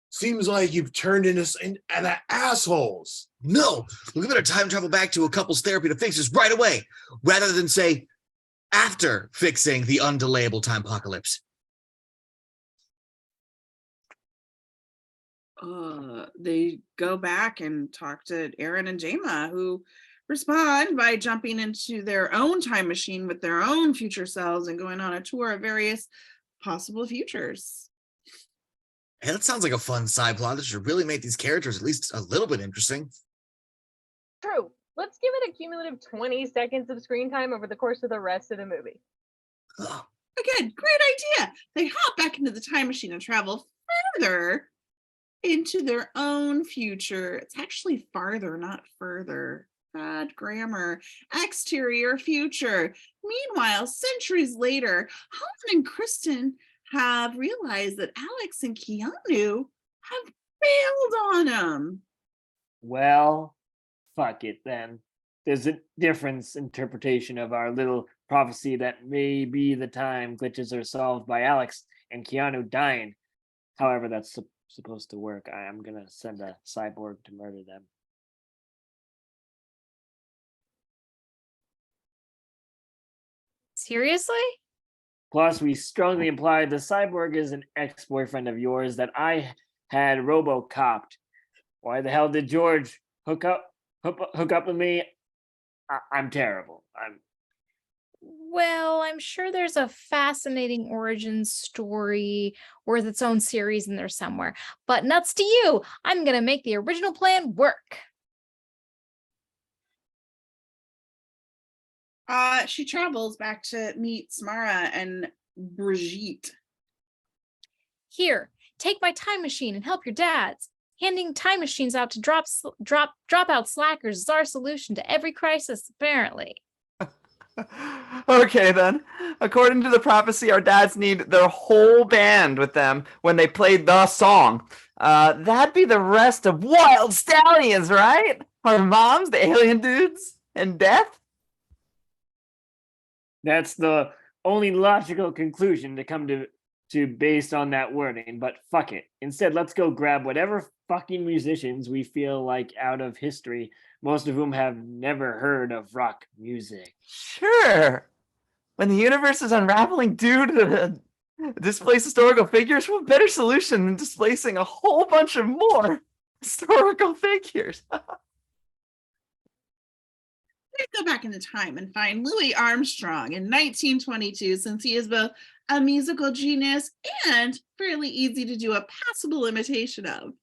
Seems like you've turned us into assholes. No, we better time travel back to a couple's therapy to fix this right away, rather than say after fixing the undelayable time apocalypse. They go back and talk to Aaron and Jama, who respond by jumping into their own time machine with their own future selves and going on a tour of various possible futures. Hey, that sounds like a fun side plot that should really make these characters at least a little bit interesting. True. Let's give it a cumulative 20 seconds of screen time over the course of the rest of the movie. Ugh. Again, great idea. They hop back into the time machine and travel further into their own future. It's actually farther, not further. Bad grammar. Exterior future. Meanwhile, centuries later, Carlin and Kristen have realized that Alex and Keanu have bailed on them. Well, fuck it then. There's a difference interpretation of our little prophecy that maybe the time glitches are solved by Alex and Keanu dying. However, that's supposed to work. I am gonna send a cyborg to murder them. Seriously? Plus, we strongly imply the cyborg is an ex-boyfriend of yours that I had robo-copped. Why the hell did George hook up with me? I'm terrible. Well, I'm sure there's a fascinating origin story worth its own series in there somewhere. But nuts to you, I'm going to make the original plan work. She travels back to meet Samara and Brigitte. Here, take my time machine and help your dads. Handing time machines out to drop out slackers is our solution to every crisis, apparently. Okay, then. According to the prophecy, our dads need their whole band with them when they play the song. That'd be the rest of Wild Stallions, right? Our moms, the alien dudes, and death? That's the only logical conclusion to come to based on that wording, but fuck it. Instead, let's go grab whatever fucking musicians we feel like out of history, most of whom have never heard of rock music. Sure. When the universe is unraveling due to displaced historical figures, what better solution than displacing a whole bunch of more historical figures? Let's go back into time and find Louis Armstrong in 1922, since he is both a musical genius and fairly easy to do a passable imitation of.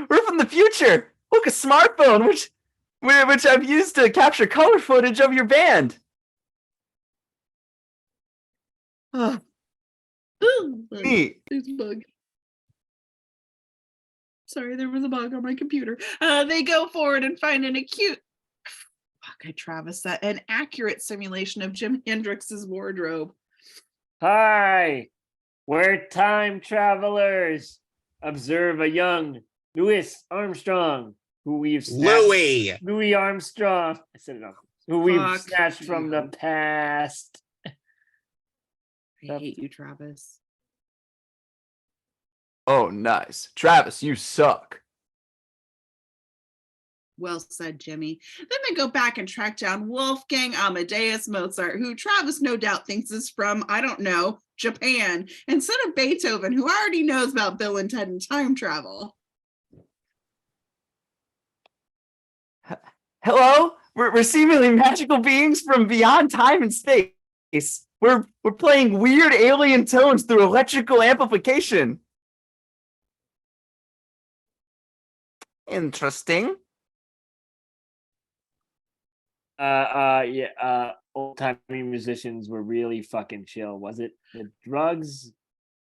We're from the future. Look, a smartphone, which I've used to capture color footage of your band. Oh. Neat. There's a bug. Sorry, there was a bug on my computer. They go forward and find an accurate simulation of Jimi Hendrix's wardrobe. Hi, we're time travelers. Observe a young Louis Armstrong, who we've snatched. Louis Armstrong. I said it wrong. Who we've snatched from the past. I hate you, Travis. Oh, nice. Travis, you suck. Well said, Jimmy. Then they go back and track down Wolfgang Amadeus Mozart, who Travis no doubt thinks is from, I don't know, Japan, instead of Beethoven, who already knows about Bill and Ted and time travel. Hello? We're seemingly magical beings from beyond time and space. We're playing weird alien tones through electrical amplification. Interesting. Old timey musicians were really fucking chill. Was it the drugs?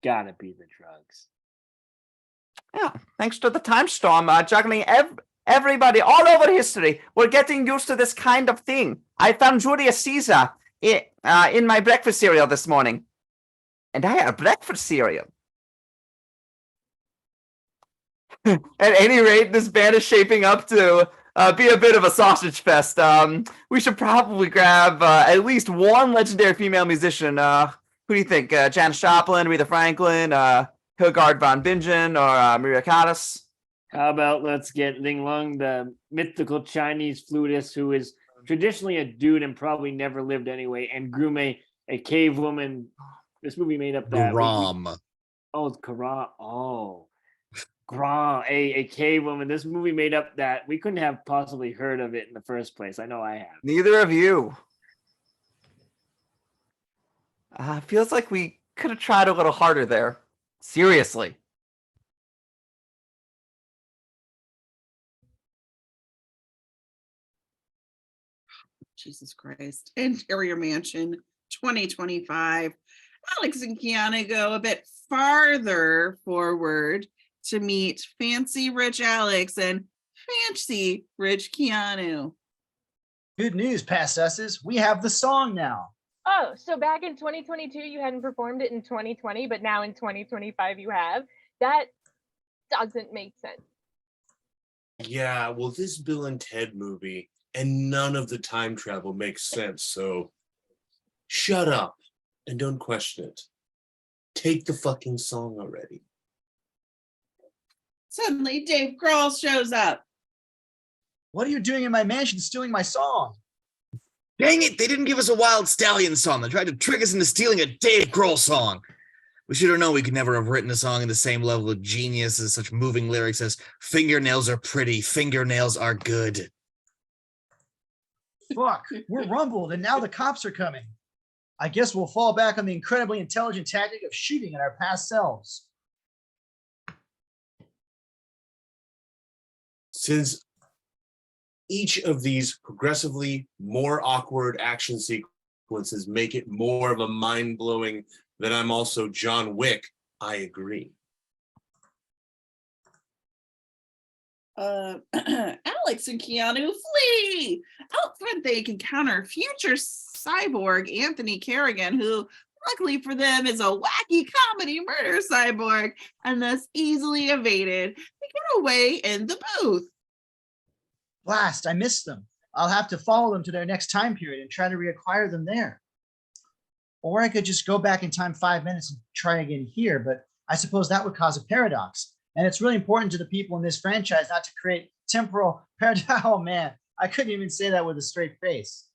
Gotta be the drugs. Yeah, thanks to the time storm juggling everybody all over history. We're getting used to this kind of thing. I found Julius Caesar in my breakfast cereal this morning. And I had breakfast cereal. At any rate, this band is shaping up to be a bit of a sausage fest. We should probably grab at least one legendary female musician. Who do you think? Janis Joplin, Aretha Franklin, Hildegard von Bingen, or Maria Callas? How about let's get Ling Lung, the mythical Chinese flutist who is traditionally a dude and probably never lived anyway, and Grume, a cave woman. This movie made up that. Grom. Karam. Oh. Grohl, a cave woman. This movie made up that we couldn't have possibly heard of it in the first place. I know I have. Neither of you. Feels like we could have tried a little harder there. Seriously. Jesus Christ. Interior Mansion 2025. Alex and Keanu go a bit farther forward to meet fancy rich Alex and fancy rich Keanu. Good news, past us's. We have the song now. Oh, so back in 2022, you hadn't performed it in 2020, but now in 2025 you have? That doesn't make sense. Yeah, well, this Bill and Ted movie and none of the time travel makes sense, so shut up and don't question it. Take the fucking song already. Suddenly, Dave Grohl shows up. What are you doing in my mansion stealing my song? Dang it, they didn't give us a Wild Stallion song. They tried to trick us into stealing a Dave Grohl song. We should have known we could never have written a song in the same level of genius as such moving lyrics as fingernails are pretty, fingernails are good. Fuck, we're rumbled and now the cops are coming. I guess we'll fall back on the incredibly intelligent tactic of shooting at our past selves. Since each of these progressively more awkward action sequences make it more of a mind-blowing that I'm also John Wick, I agree. Alex and Keanu flee. Out front, they encounter future cyborg Anthony Carrigan, who, luckily for them, is a wacky comedy murder cyborg and thus easily evaded. They get away in the booth. Blast, I missed them. I'll have to follow them to their next time period and try to reacquire them there. Or I could just go back in time 5 minutes and try again here, but I suppose that would cause a paradox. And it's really important to the people in this franchise not to create temporal paradox. Oh man, I couldn't even say that with a straight face.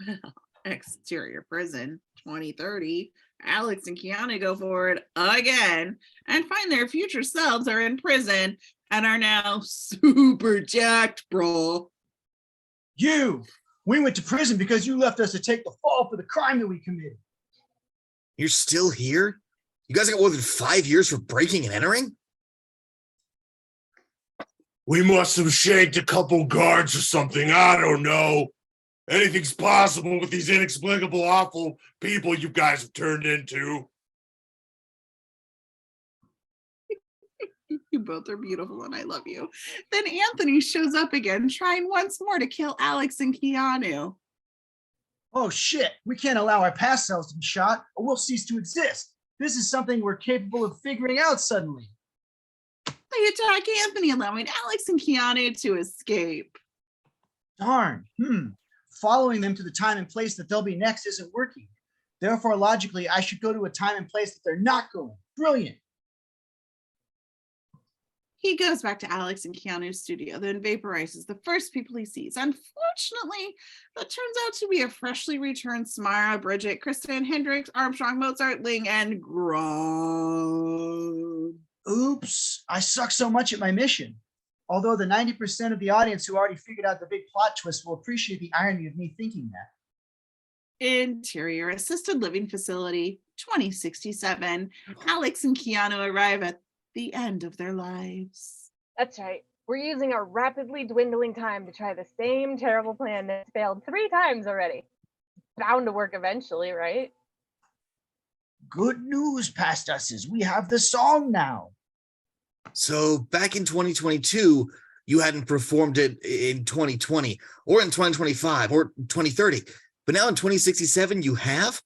Well, exterior prison 2030. Alex and Keanu go forward again and find their future selves are in prison and are now super jacked, bro. We went to prison because you left us to take the fall for the crime that we committed. You're still here? You guys got more than 5 years for breaking and entering? We must have shanked a couple guards or something. I don't know. Anything's possible with these inexplicable, awful people you guys have turned into. You both are beautiful and I love you. Then Anthony shows up again, trying once more to kill Alex and Keanu. Oh shit, we can't allow our past selves to be shot or we'll cease to exist. This is something we're capable of figuring out suddenly. They attack Anthony, allowing Alex and Keanu to escape. Darn, Following them to the time and place that they'll be next isn't working. Therefore, logically, I should go to a time and place that they're not going. Brilliant. He goes back to Alex and Keanu's studio, then vaporizes the first people he sees. Unfortunately, that turns out to be a freshly returned Samara, Bridget, Kristen, Hendrix, Armstrong, Mozart, Ling, and Grohl. Oops, I suck so much at my mission. Although the 90% of the audience who already figured out the big plot twist will appreciate the irony of me thinking that. Interior assisted living facility 2067. Alex and Keanu arrive at the end of their lives. That's right. We're using our rapidly dwindling time to try the same terrible plan that's failed 3 times already. Bound to work eventually, right? Good news, past us, is we have the song now. So back in 2022, you hadn't performed it in 2020 or in 2025 or 2030, but now in 2067 you have?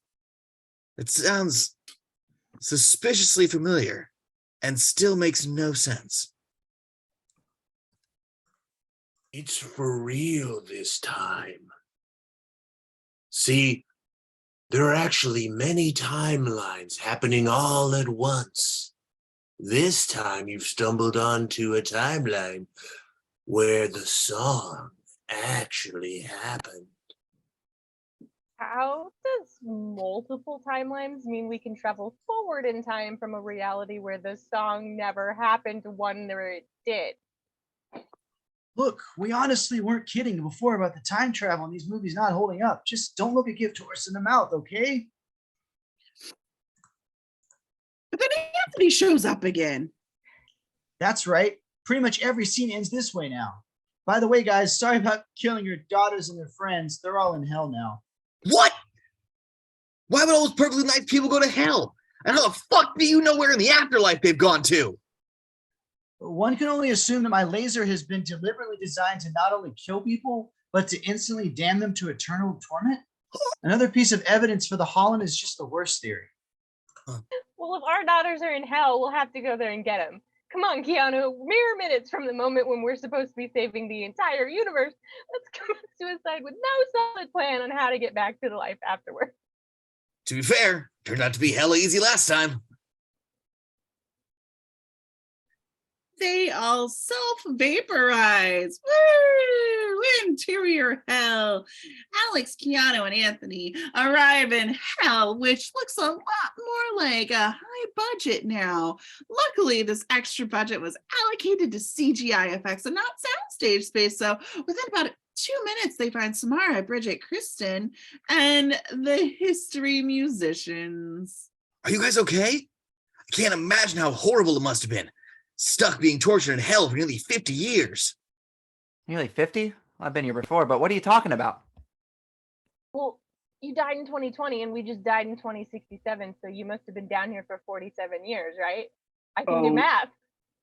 It sounds suspiciously familiar and still makes no sense. It's for real this time. See, there are actually many timelines happening all at once. This time you've stumbled onto a timeline where the song actually happened. How does multiple timelines mean we can travel forward in time from a reality where the song never happened to one where it did? Look, we honestly weren't kidding before about the time travel and these movies not holding up. Just don't look a gift horse in the mouth, okay? But then Anthony shows up again. That's right. Pretty much every scene ends this way now. By the way, guys, sorry about killing your daughters and their friends. They're all in hell now. What? Why would all those perfectly nice people go to hell? And how the fuck do you know where in the afterlife they've gone to? One can only assume that my laser has been deliberately designed to not only kill people, but to instantly damn them to eternal torment. Another piece of evidence for the Holland is just the worst theory. Well, if our daughters are in hell, we'll have to go there and get them. Come on, Keanu, mere minutes from the moment when we're supposed to be saving the entire universe, let's commit suicide with no solid plan on how to get back to the life afterward. To be fair, turned out to be hella easy last time. They all self-vaporize. Woo! Interior hell. Alex, Keanu, and Anthony arrive in hell, which looks a lot more like a high budget now. Luckily, this extra budget was allocated to CGI effects and not soundstage space. So within about 2 minutes, they find Samara, Bridget, Kristen, and the history musicians. Are you guys okay? I can't imagine how horrible it must have been. Stuck being tortured in hell for nearly 50 years. Nearly 50? I've been here before, but what are you talking about? Well, you died in 2020 and we just died in 2067, so you must have been down here for 47 years, right? I can do Oh. math.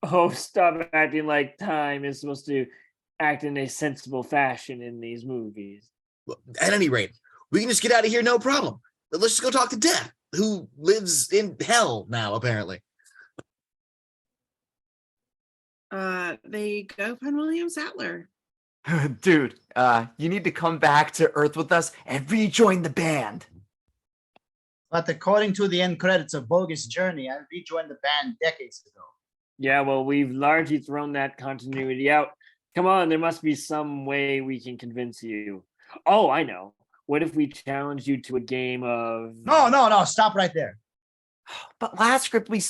Oh, stop acting like time is supposed to act in a sensible fashion in these movies. Well, at any rate, we can just get out of here, no problem. But let's just go talk to Death, who lives in hell now, apparently. They go find William Sadler. Dude, you need to come back to Earth with us and rejoin the band. But according to the end credits of Bogus Journey, I rejoined the band decades ago. Yeah, well, we've largely thrown that continuity out. Come on, there must be some way we can convince you. Oh, I know. What if we challenge you to a game of... No, stop right there. But last time we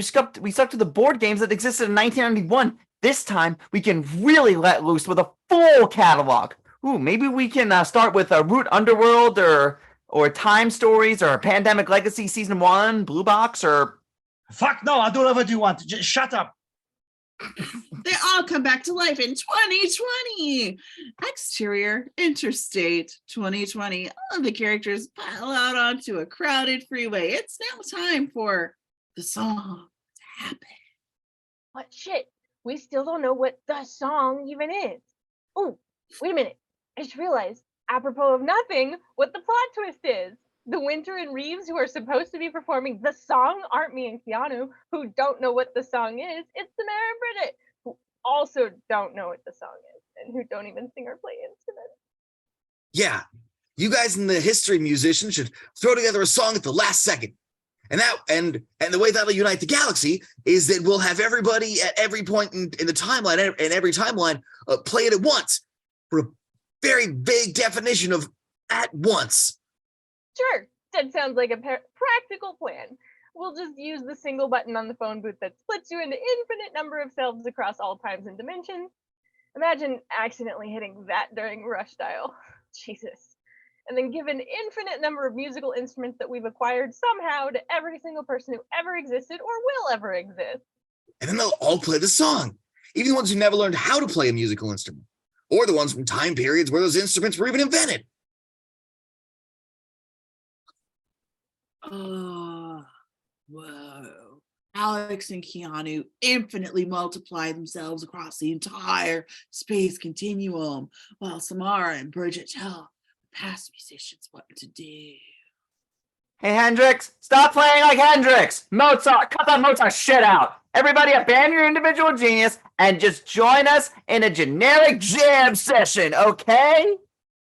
stuck to the board games that existed in 1991. This time we can really let loose with a full catalog. Ooh, maybe we can start with Root Underworld or Time Stories or Pandemic Legacy Season 1, Blue Box, or... Fuck no, I'll do whatever you want. Just shut up. They all come back to life in 2020. Exterior, Interstate, 2020. All of the characters pile out onto a crowded freeway. It's now time for the song to happen. What shit? We still don't know what the song even is. Oh, wait a minute. I just realized, apropos of nothing, what the plot twist is. The Winter and Reeves, who are supposed to be performing the song, aren't me and Keanu, who don't know what the song is. It's the Mayor and Bridget, who also don't know what the song is, and who don't even sing or play instruments. Yeah, you guys in the history musicians should throw together a song at the last second. And the way that'll unite the galaxy is that we'll have everybody at every point in the timeline, and every timeline, play it at once for a very vague definition of at once. Sure, that sounds like a practical plan. We'll just use the single button on the phone booth that splits you into infinite number of selves across all times and dimensions. Imagine accidentally hitting that during rush dial. Jesus. And then give an infinite number of musical instruments that we've acquired somehow to every single person who ever existed or will ever exist. And then they'll all play the song, even the ones who never learned how to play a musical instrument, or the ones from time periods where those instruments were even invented. Oh, whoa. Alex and Keanu infinitely multiply themselves across the entire space continuum, while Samara and Bridget tell the past musicians what to do. Hey, Hendrix, stop playing like Hendrix. Mozart, cut that Mozart shit out. Everybody abandon your individual genius and just join us in a generic jam session, okay?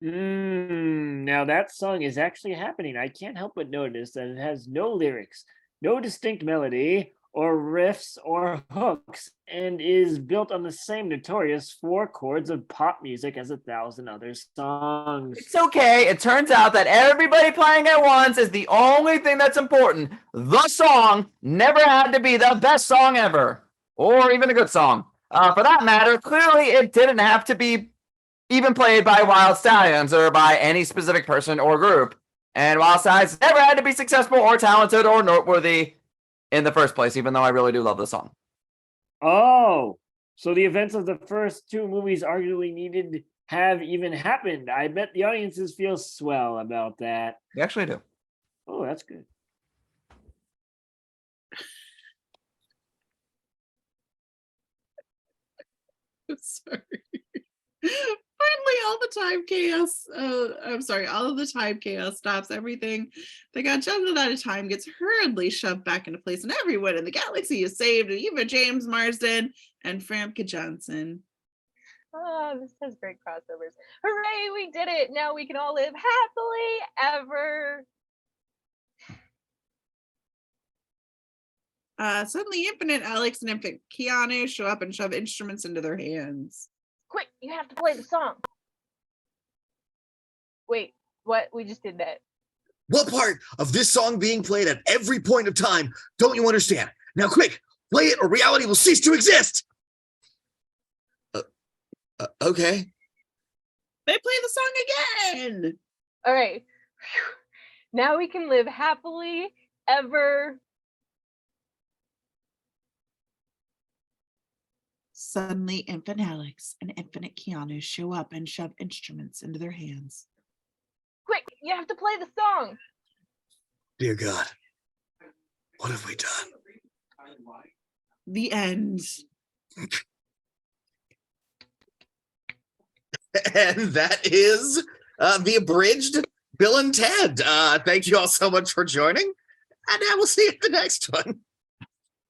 Now that song is actually happening. I can't help but notice that it has no lyrics, no distinct melody, or riffs, or hooks, and is built on the same notorious 4 chords of pop music as 1,000 other songs. It's okay. It turns out that everybody playing at once is the only thing that's important. The song never had to be the best song ever, or even a good song. For that matter, clearly it didn't have to be even played by Wild Stallions or by any specific person or group. And Wild Stallions never had to be successful or talented or noteworthy in the first place, even though I really do love the song. Oh, so the events of the first 2 movies arguably needed have even happened. I bet the audiences feel swell about that. They actually do. Oh, that's good. Sorry. Finally, all the time chaos stops. Everything that got jumped out of time gets hurriedly shoved back into place, and everyone in the galaxy is saved, even James Marsden and Famke Johnson. Oh, this has great crossovers. Hooray, we did it! Now we can all live happily ever. Suddenly, Infinite Alex and Infinite Keanu show up and shove instruments into their hands. Quick, you have to play the song. Wait, what? We just did that. What part of this song being played at every point of time don't you understand? Now quick, play it or reality will cease to exist. Okay. They play the song again. All right. Now we can live happily ever. Suddenly, Infinite Alex and Infinite Keanu show up and shove instruments into their hands. Quick, You have to play the song. Dear God, what have we done? The end. And that is the abridged Bill and Ted. Thank you all so much for joining, and I will see you at the next one.